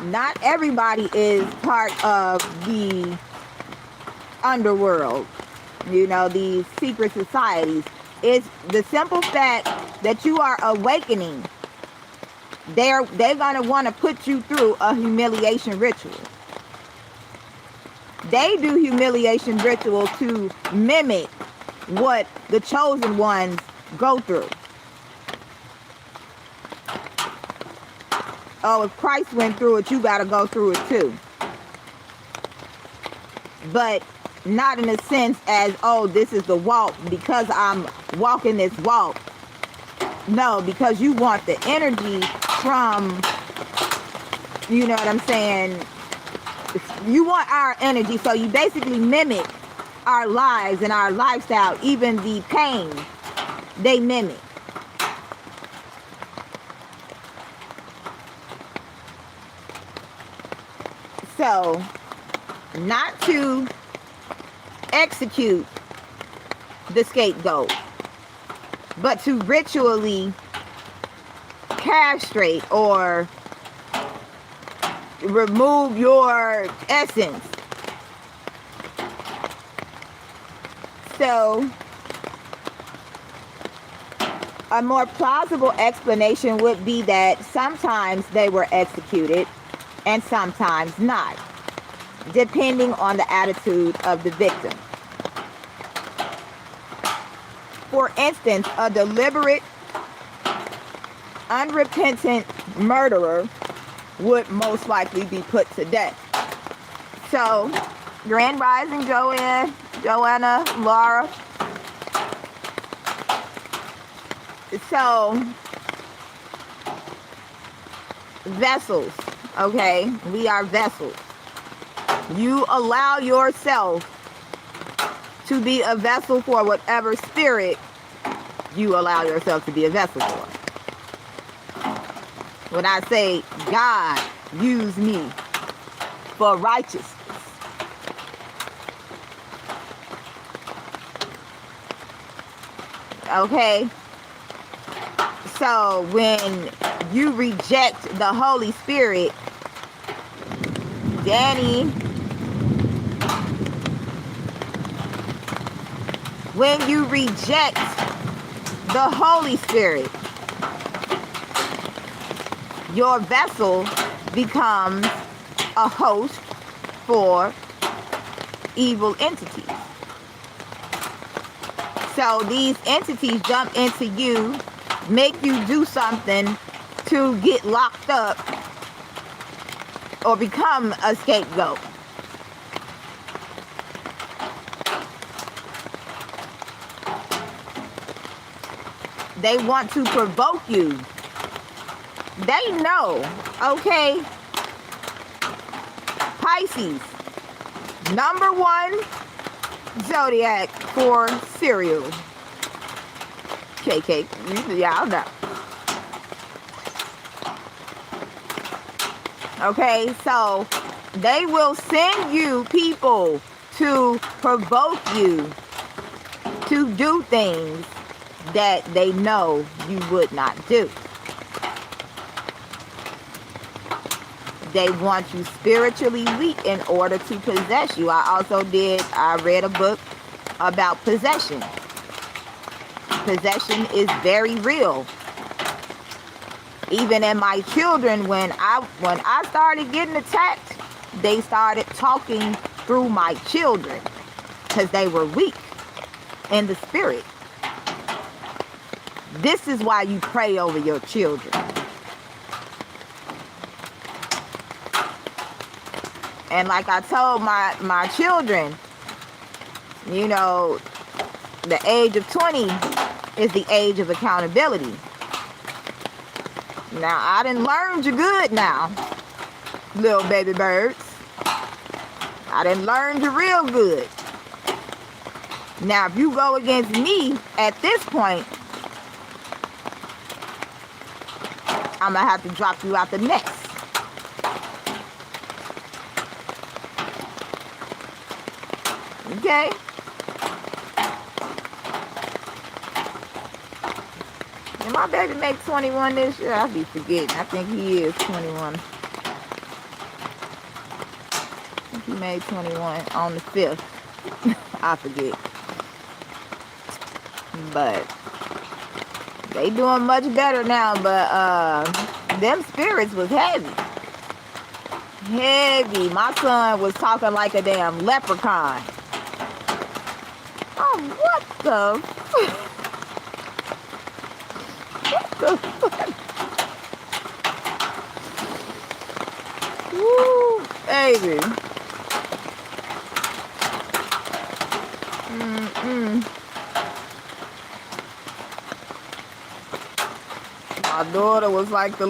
Not everybody is part of the underworld, you know, these secret societies. It's the simple fact that you are awakening. They're gonna want to put you through a humiliation ritual. They do humiliation rituals to mimic what the chosen ones go through. Oh, if Christ went through it, you got to go through it too. But not in a sense as, oh, this is the walk because I'm walking this walk. No, because you want the energy from, you know what I'm saying? You want our energy, so you basically mimic our lives and our lifestyle, even the pain they mimic. So, not to execute the scapegoat, but to ritually castrate or remove your essence. So A more plausible explanation would be that sometimes they were executed and sometimes not, depending on the attitude of the victim. For instance, a deliberate, unrepentant murderer would most likely be put to death. So, Grand Rising Joanna, Laura. So, vessels, okay? We are vessels. You allow yourself to be a vessel for whatever spirit you allow yourself to be a vessel for. When I say, God, use me for righteousness. Okay? So when you reject the Holy Spirit, Danny, when you reject the Holy Spirit, your vessel becomes a host for evil entities. So these entities jump into you, make you do something to get locked up or become a scapegoat. They want to provoke you. They know, okay? Pisces, #1 zodiac for cereal. KK, y'all know. Okay, so they will send you people to provoke you to do things that they know you would not do. They want you spiritually weak in order to possess you. I read a book about possession. Possession is very real. Even in my children, when I started getting attacked, they started talking through my children because they were weak in the spirit. This is why you pray over your children. And like I told my children, you know, the age of 20 is the age of accountability. Now, I done learned you good now, little baby birds. I done learned you real good. Now, if you go against me at this point, I'm going to have to drop you out the nest. Okay? And my baby make 21 this year. I'll be forgetting. I think he is 21. I think he made 21 on the 5th. I forget. But they doing much better now. But them spirits was heavy. Heavy. My son was talking like a damn leprechaun. Oh, what the? What the fuck? Woo, baby. My daughter was like the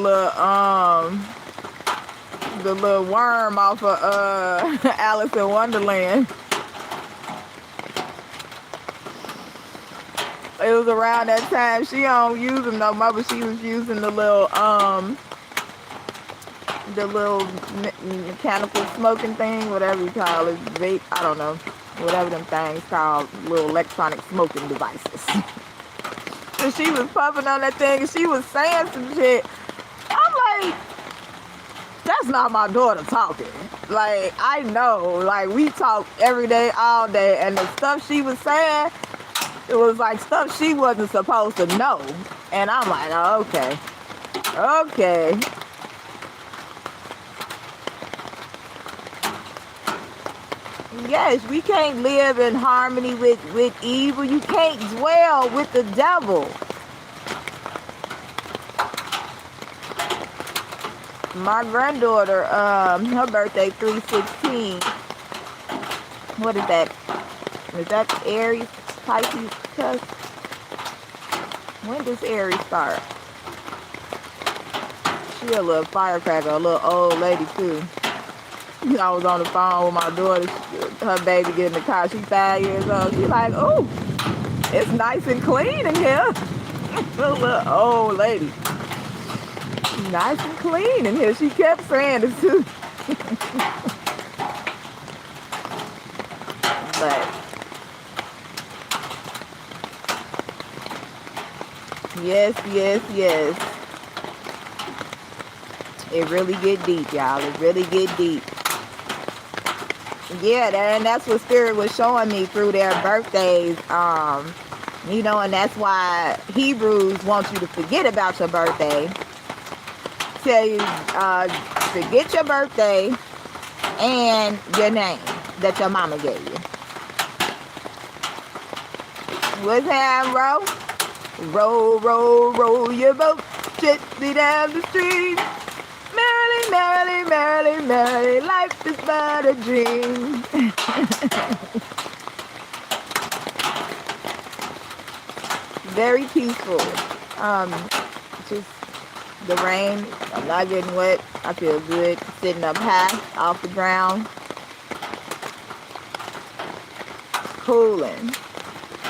little worm off of Alice in Wonderland. It was around that time. She don't use them no more, but she was using the little mechanical smoking thing, whatever you call it, vape, I don't know, whatever them things called, little electronic smoking devices. And she was puffing on that thing, and she was saying some shit. I'm like, that's not my daughter talking. Like, I know, like, we talk every day, all day, and the stuff she was saying, It was like stuff she wasn't supposed to know. And I'm like, oh, okay. Okay. Yes, we can't live in harmony with evil. You can't dwell with the devil. My granddaughter, her birthday 3/16. What is that? Is that Aries, Pisces, cuz? When does Aries start? She a little firecracker, a little old lady too. I was on the phone with my daughter. Her baby get in the car. She's 5 years old. She's like, "Oh, it's nice and clean in here." A little old lady. Nice and clean in here. She kept saying it too. But yes, yes, yes. It really get deep, y'all. It really get deep. Yeah, and that's what Spirit was showing me through their birthdays. You know, and that's why Hebrews wants you to forget about your birthday. Tell you, forget your birthday and your name that your mama gave you. What's happening, bro? Roll, roll, roll your boat gently down the stream. Merrily, merrily, merrily, merrily, life is but a dream. Very peaceful. Just the rain. I'm not getting wet. I feel good. Sitting up high off the ground. Cooling.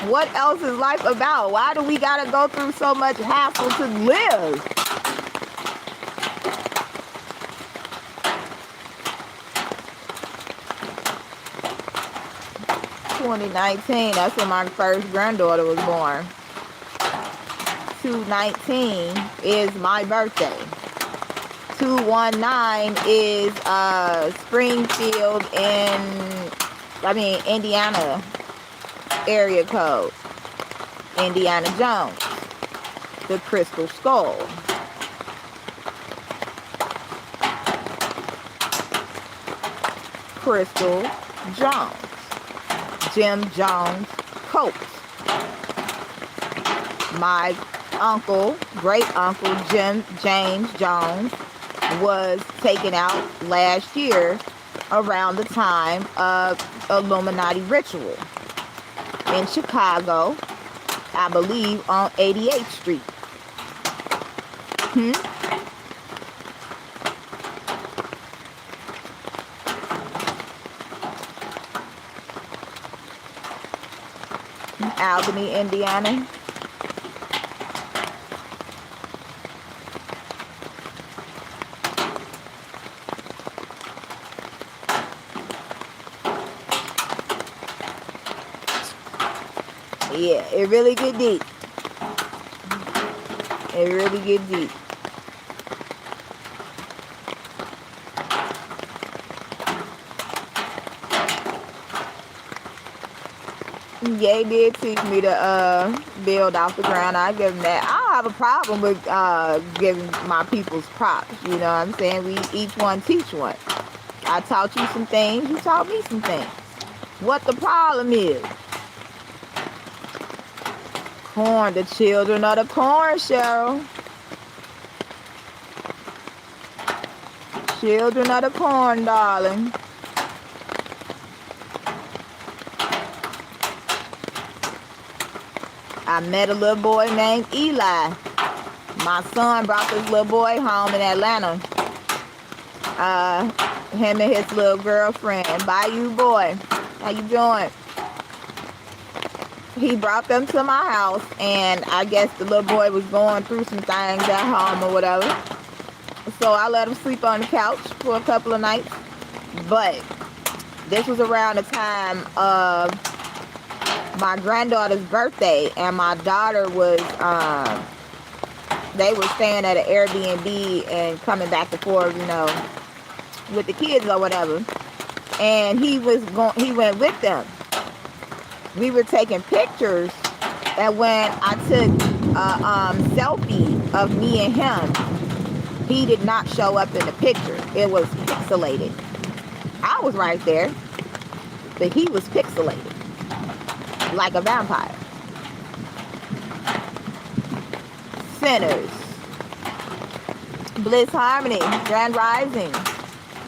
What else is life about? Why do we gotta go through so much hassle to live? (2019), that's when my first granddaughter was born. 2/19 is my birthday. 2/19 is Springfield Indiana area code. Indiana Jones, the Crystal Skull. Crystal Jones. Jim Jones Coates. My uncle, great uncle James Jones, was taken out last year around the time of Illuminati ritual in Chicago, I believe on 88th Street. Albany, Indiana. Yeah, it really get deep. It really get deep. Yeah, he did teach me to build off the ground. I give him that. I don't have a problem with giving my people's props. You know what I'm saying? We each one teach one. I taught you some things. You taught me some things. What the problem is? Corn, the children of the corn, Cheryl. Children of the corn, darling. I met a little boy named Eli. My son brought this little boy home in Atlanta. Him and his little girlfriend. Bayou boy. How you doing? He brought them to my house, and I guess the little boy was going through some things at home or whatever. So I let him sleep on the couch for a couple of nights. But this was around the time of my granddaughter's birthday, and my daughter was, they were staying at an Airbnb and coming back and forth, you know, with the kids or whatever. And he went with them. We were taking pictures And when I took a selfie of me and him, he did not show up in the picture. It was pixelated. I was right there, but he was pixelated, like a vampire. Sinners. Bliss Harmony, Grand Rising.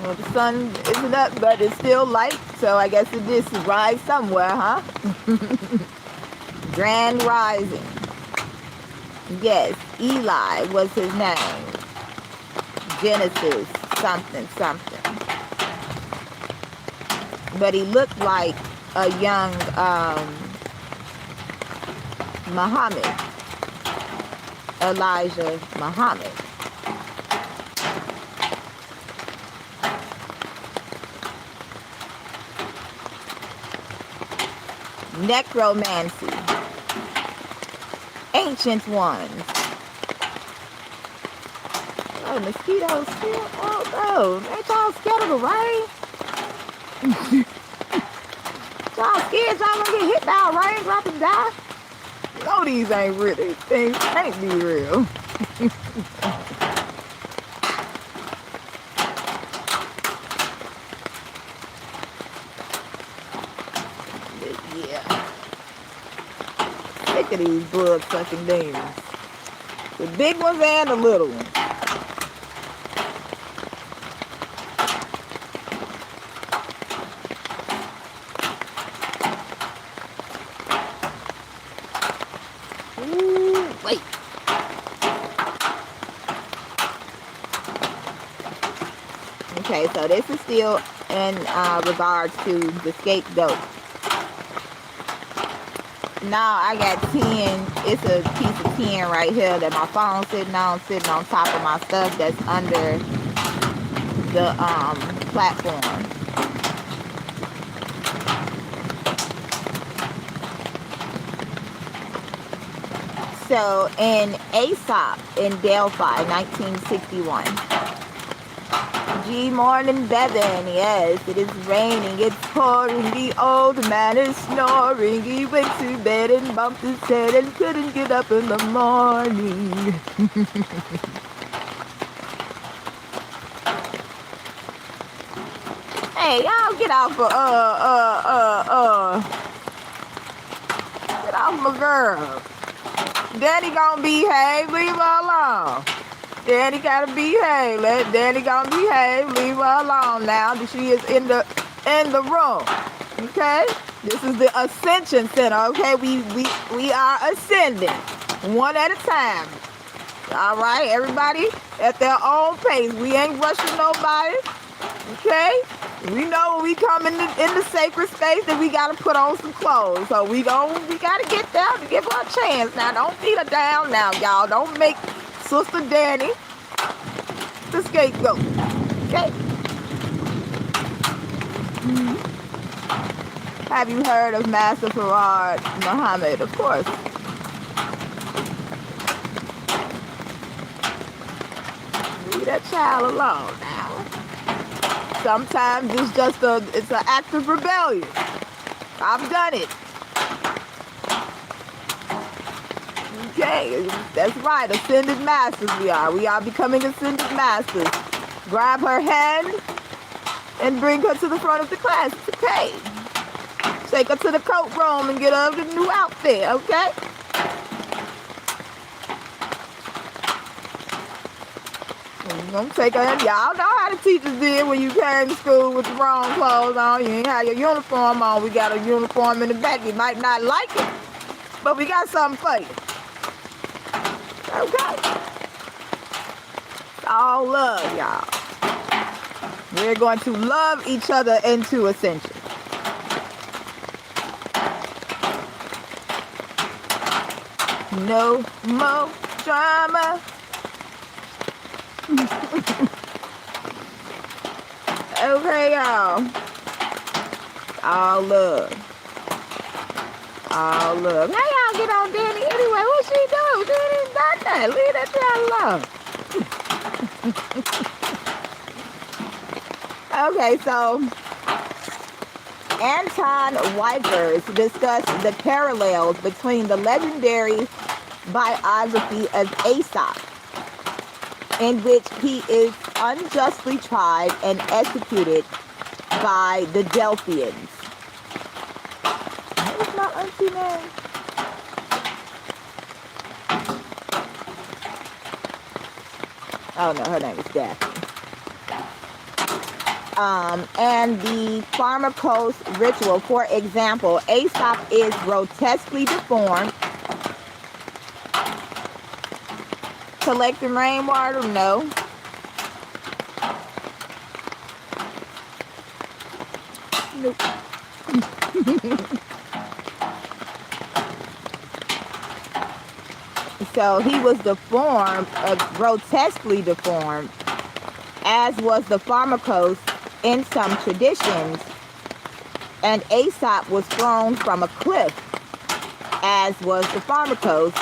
Well, the sun isn't up, but it's still light, so I guess it just rise somewhere, huh? Grand Rising. Yes, Eli was his name. Genesis, something, something. But he looked like a young Muhammad. Elijah Muhammad. Necromancy. Ancient ones. Oh, mosquitoes still? Oh, no. Ain't y'all scared of the rain? Y'all scared y'all gonna get hit by a raindrop and die? No, these ain't real. These things can't be real. Yeah. Sick of these blood-sucking demons. The big ones and the little ones. Ooh, wait. Okay, so this is still in regards to the scapegoat. Now I got 10. It's a piece of 10 right here that my phone's sitting on top of my stuff that's under the platform. So in Aesop in Delphi, 1961. G morning Bevan, yes, it is raining, it's pouring, the old man is snoring, he went to bed and bumped his head and couldn't get up in the morning. Hey, y'all get off get off my girl. Daddy gonna behave, leave her alone. Daddy gotta behave. Let Daddy gonna behave. Leave her alone now that she is in the room. Okay? This is the Ascension Center. Okay? We are ascending one at a time. All right? Everybody at their own pace. We ain't rushing nobody. Okay? We know when we come in the sacred space that we gotta put on some clothes. So we gotta get down to give her a chance. Now don't beat her down now, y'all. Don't make Sister Danny the scapegoat. Okay? Have you heard of Master Farad Muhammad? Of course. Leave that child alone now. Sometimes it's just it's an act of rebellion. I've done it. Okay, that's right. Ascended masters we are. We are becoming ascended masters. Grab her hand and bring her to the front of the class. It's okay. Take her to the coat room and get her the new outfit, okay? You're gonna take her in. Y'all know how the teachers did when you came to school with the wrong clothes on. You ain't have your uniform on. We got a uniform in the back. You might not like it, but we got something for you. Okay. It's all love, y'all. We're going to love each other into ascension. No more drama. Okay, y'all. All love. All love. How y'all get on Danny anyway? What she doing? She ain't even done that. Leave that child alone. Okay, so Anton Weichers discussed the parallels between the legendary biography of Aesop, in which he is unjustly tried and executed by the Delphians. What is my auntie name? Oh no, her name is Daphne. And the Pharmakos ritual, for example, Aesop is grotesquely deformed. Collecting rainwater? No. Nope. So he was deformed, grotesquely deformed, as was the Pharmakos in some traditions, and Aesop was thrown from a cliff, as was the Pharmakos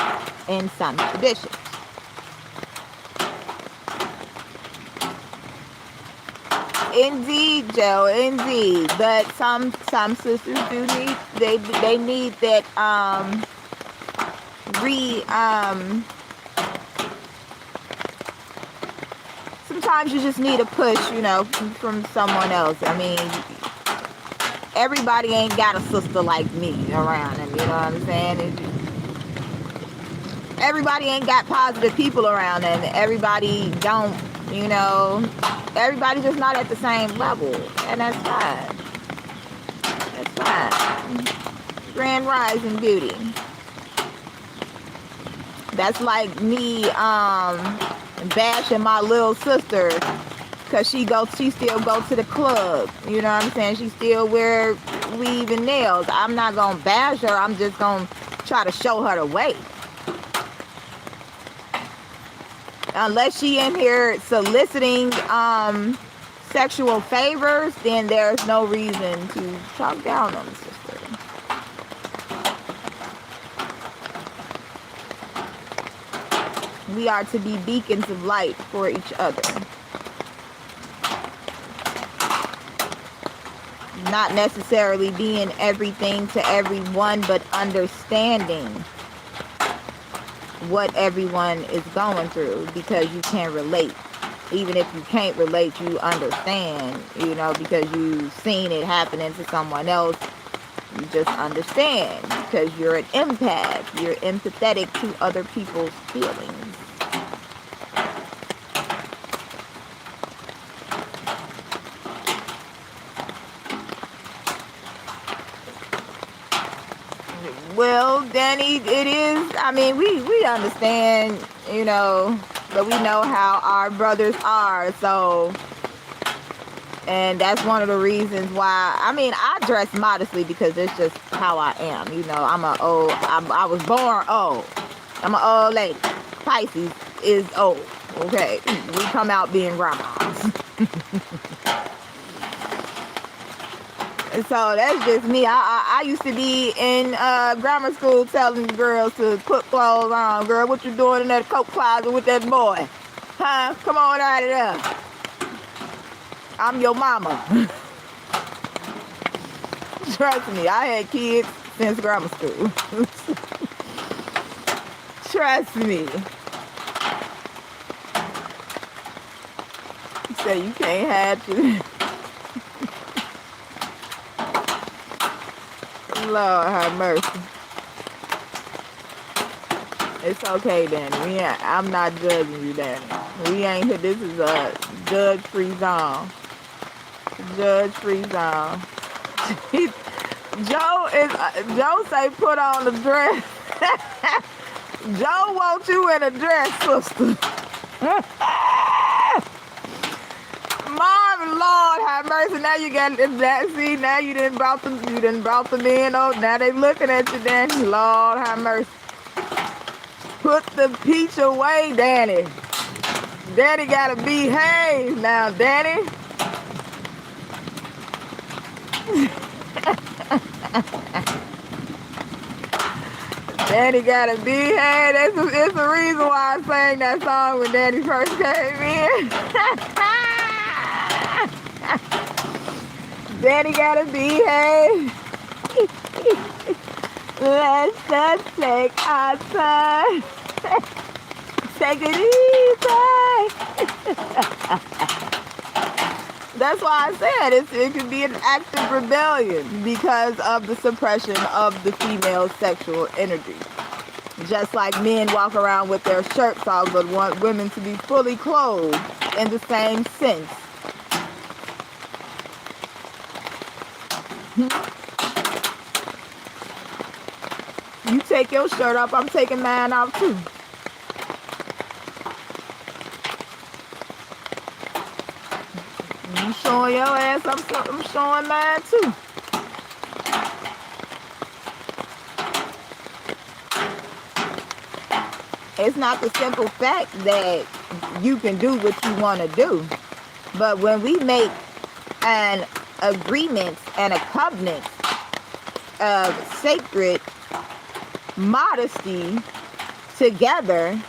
in some traditions. Indeed, Joe, indeed. But some sisters do need, they need that sometimes you just need a push, from someone else. I mean, everybody ain't got a sister like me around them, you know what I'm saying? Everybody ain't got positive people around them. Everybody don't, everybody's just not at the same level, and that's fine. That's fine. Grand rising beauty. That's like me bashing my little sister because she still go to the club. You know what I'm saying? She still wear weave and nails. I'm not gonna bash her. I'm just gonna try to show her the way. Unless she in here soliciting sexual favors, then there's no reason to talk down on the sister. We are to be beacons of light for each other. Not necessarily being everything to everyone, but understanding what everyone is going through, because you can relate. Even if you can't relate, you understand, because you've seen it happening to someone else. You just understand because you're an empath. You're empathetic to other people's feelings. Well, Danny, it is, I mean, we understand, but we know how our brothers are, so, and that's one of the reasons why, I dress modestly because it's just how I am, I was born old. I'm an old lady. Pisces is old, okay? We come out being grandmas. So that's just me. I used to be in grammar school telling girls to put clothes on. Girl, what you doing in that coat closet with that boy? Huh? Come on out of there. I'm your mama. Trust me, I had kids since grammar school. Trust me. So you can't have to. Lord have mercy. It's okay, Danny. I'm not judging you, Danny. We ain't here. This is a judge-free zone. Judge-free zone. Joe say put on the dress. Joe wants you in a dress, sister. Mom, Lord have mercy. Now you got that. See, now you done brought them in. Oh, now they looking at you, Danny. Lord have mercy. Put the peach away, Danny. Danny gotta behave now, Danny. Danny gotta behave. It's the reason why I sang that song when Danny first came in. Daddy gotta behave. Let's just take our time. Take it easy. That's why I said it could be an act of rebellion because of the suppression of the female sexual energy. Just like men walk around with their shirts off but want women to be fully clothed in the same sense. You take your shirt off, I'm taking mine off too. You showing your ass, I'm showing mine too. It's not the simple fact that you can do what you want to do, but when we make an agreement and a covenant of sacred modesty together,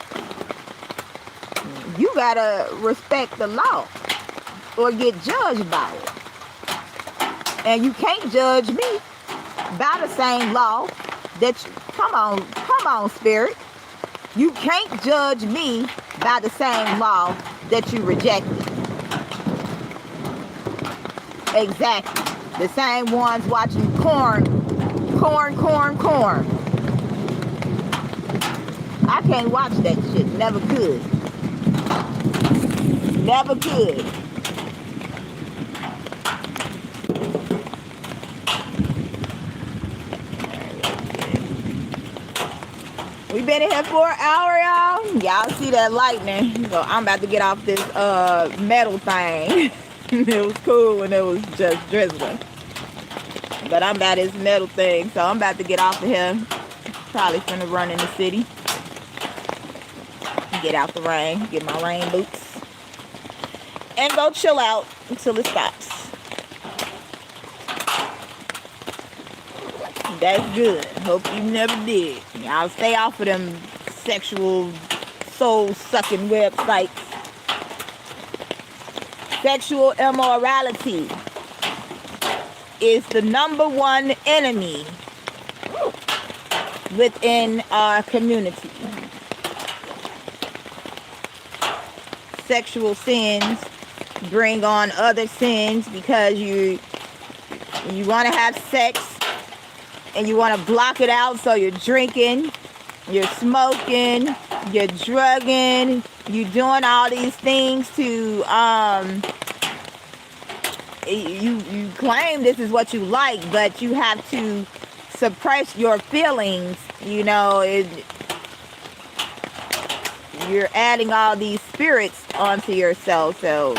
you gotta respect the law or get judged by it. And you can't judge me by the same law that you, come on, spirit. You can't judge me by the same law that you rejected. Exactly. The same ones watching corn. I can't watch that shit. Never could. Never could. We been in here for an hour, y'all. Y'all see that lightning. So I'm about to get off this metal thing. It was cool when it was just drizzling. But I'm about this metal thing. So I'm about to get off of here. Probably finna run in the city. Get out the rain. Get my rain boots. And go chill out until it stops. That's good. Hope you never did. Y'all stay off of them sexual, soul-sucking websites. Sexual immorality is the #1 enemy within our community. Sexual sins bring on other sins because you want to have sex and you want to block it out, so you're drinking, you're smoking, you're drugging, you're doing all these things to you claim this is what you like, but you have to suppress your feelings. You know, you're adding all these spirits onto yourself. So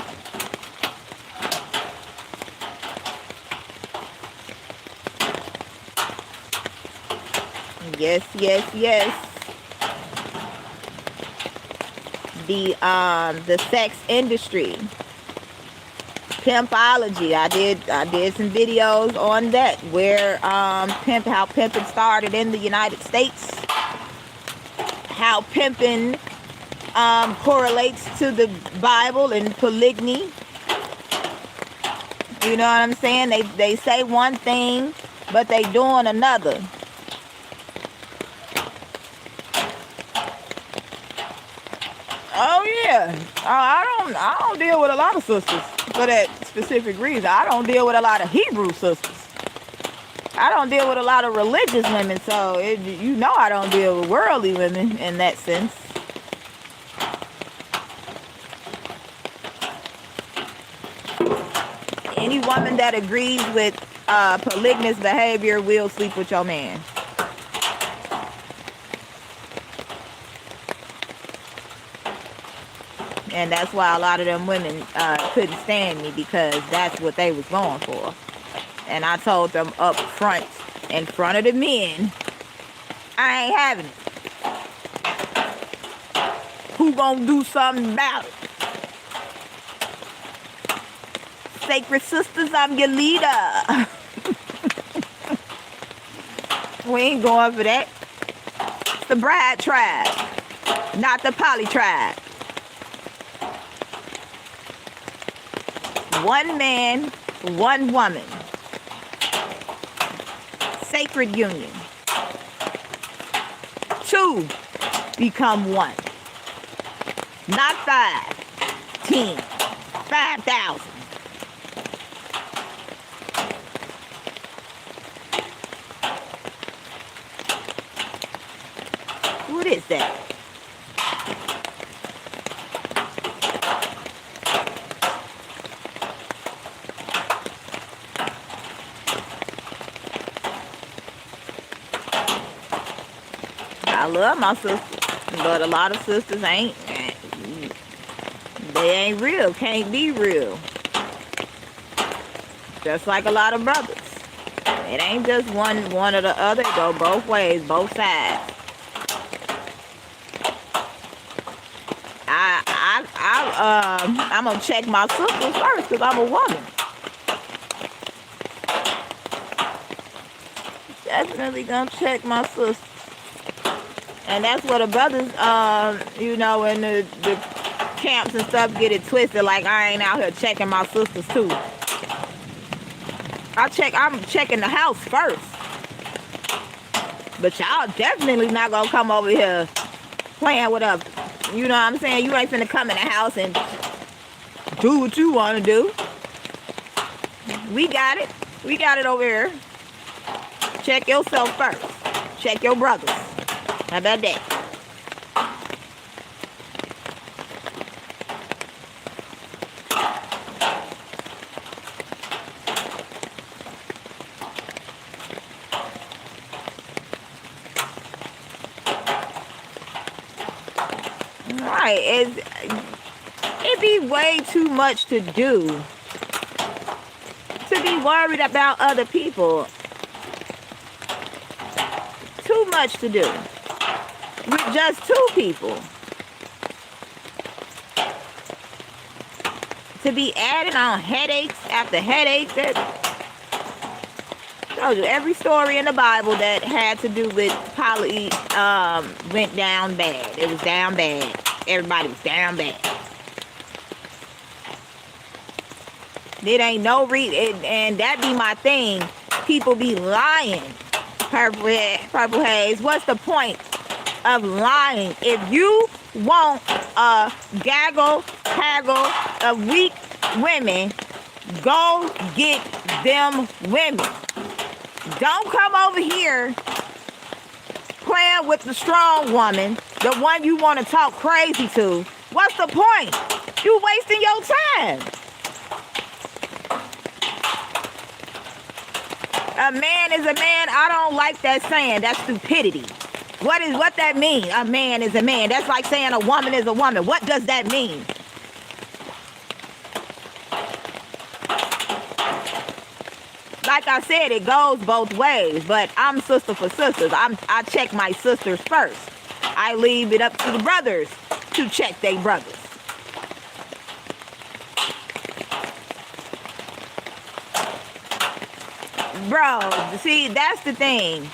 yes. The sex industry, pimpology. I did some videos on that where how pimping started in the United States, how pimping correlates to the Bible and polygamy. You know what I'm saying? They say one thing, but they doing another. Oh yeah, I don't deal with a lot of sisters for that specific reason. I don't deal with a lot of Hebrew sisters. I don't deal with a lot of religious women, so you know I don't deal with worldly women in that sense. Any woman that agrees with polygamous behavior will sleep with your man. And that's why a lot of them women couldn't stand me, because that's what they was going for. And I told them up front, in front of the men, I ain't having it. Who gonna do something about it? Sacred sisters, I'm your leader. We ain't going for that. It's the bride tribe, not the poly tribe. One man, one woman. sacred union. Two become one. Not 5, 10, 5,000. What is that? I love my sisters, but a lot of sisters ain't. They ain't real, can't be real. Just like a lot of brothers. It ain't just one or the other. It go both ways, both sides. I'm gonna check my sisters first because I'm a woman. Definitely gonna check my sisters. And that's what the brothers, you know, in the camps and stuff get it twisted. Like, I ain't out here checking my sisters too. I'm checking the house first. But y'all definitely not gonna come over here playing with us. You know what I'm saying? You ain't finna come in the house and do what you want to do. We got it. We got it over here. Check yourself first. Check your brothers. How about that? Right. It'd be way too much to do to be worried about other people. Too much to do with just two people. To be adding on headaches after headaches. That told you every story in the Bible that had to do with poly went down bad. It was down bad. Everybody was down bad. It ain't no reason, and that be my thing. People be lying. Purple Haze. What's the point of lying? If you want a haggle of weak women, go get them women. Don't come over here playing with the strong woman, the one you want to talk crazy to. What's the point? You wasting your time. A man is a man. I don't like that saying. That's stupidity. What that mean? A man is a man. That's like saying a woman is a woman. What does that mean? Like I said, it goes both ways, but I'm sister for sisters. I check my sisters first. I leave it up to the brothers to check their brothers. Bro, see, that's the thing.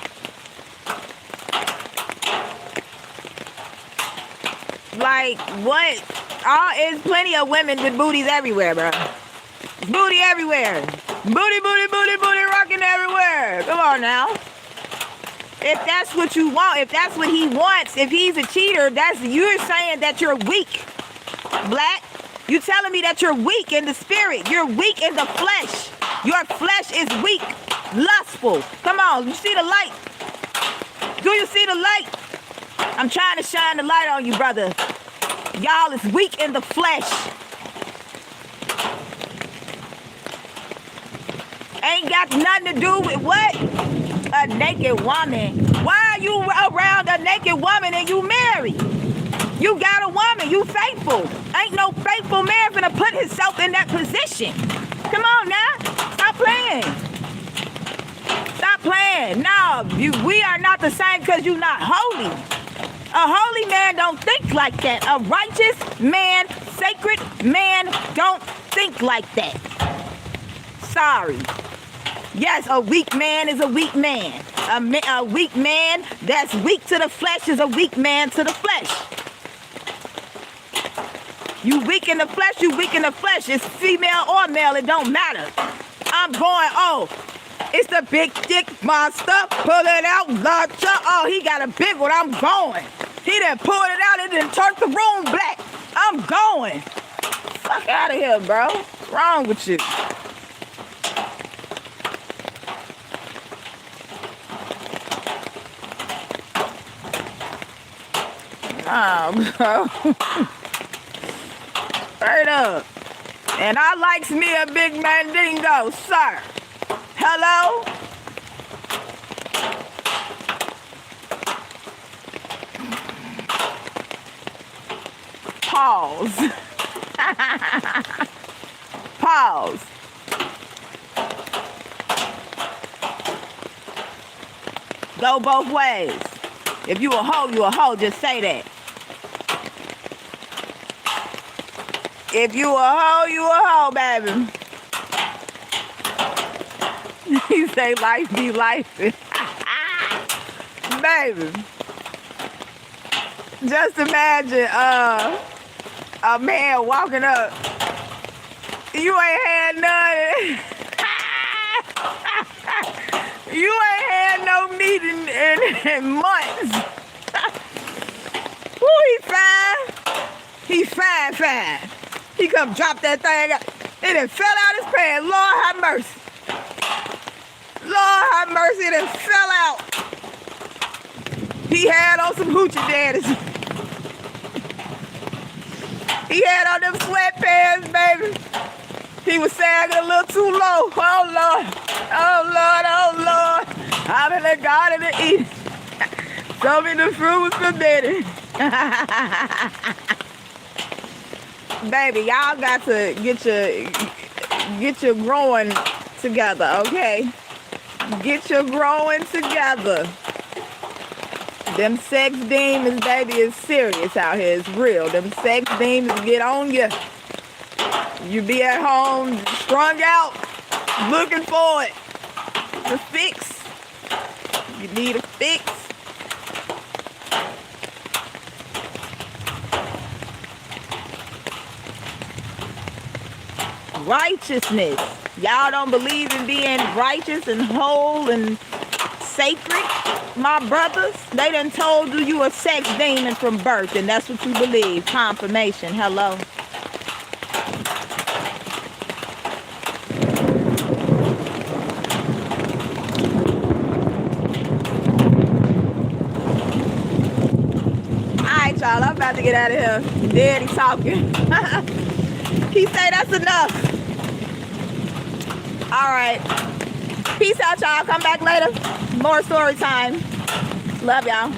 Like, what? There's plenty of women with booties everywhere, bro. Booty everywhere. Booty, rocking everywhere. Come on now. If that's what you want, if that's what he wants, if he's a cheater, you're saying that you're weak. Black, you telling me that you're weak in the spirit. You're weak in the flesh. Your flesh is weak, lustful. Come on, you see the light? Do you see the light? I'm trying to shine the light on you, brother. Y'all is weak in the flesh. Ain't got nothing to do with what? A naked woman. Why are you around a naked woman and you married? You got a woman. You faithful. Ain't no faithful man gonna put himself in that position. Come on now. Stop playing. Stop playing. No, we are not the same because you're not holy. A holy man don't think like that. A righteous man, sacred man don't think like that. Sorry. Yes, a weak man is a weak man. A weak man that's weak to the flesh is a weak man to the flesh. You weak in the flesh, you weak in the flesh. It's female or male, it don't matter. I'm going, It's the big dick monster. Pull it out, launcher. Oh, he got a big one. I'm going. He done pulled it out and then turned the room black. I'm going. Fuck out of here, bro. What's wrong with you? Oh, bro. Straight up. And I likes me a big mandingo, sir. Hello? Pause. Pause. Go both ways. If you a hoe, just say that. If you a hoe, baby. He say life be life. Baby. Just imagine a man walking up. You ain't had none. You ain't had no meat in months. Woo, he fine. He fine. He come drop that thing out. It done fell out his pants. Lord have mercy. Lord have mercy. It done fell out. He had on some hoochie daddies. He had on them sweatpants, baby. He was sagging a little too low. Oh, Lord. Oh, Lord. Oh, Lord. Out in the garden to eat. Told me the fruit was forbidden. Baby, y'all got to get your growing together, okay? Get your growing together. Them sex demons, baby, is serious out here. It's real. Them sex demons get on you. You be at home, strung out, looking for it. A fix. You need a fix. Righteousness. Y'all don't believe in being righteous and whole and sacred? My brothers, they done told you a sex demon from birth, and that's what you believe. Confirmation. Hello. Alright, y'all, I'm about to get out of here. Daddy talking. He say that's enough. Alright. Peace out, y'all. Come back later. More story time. Love y'all.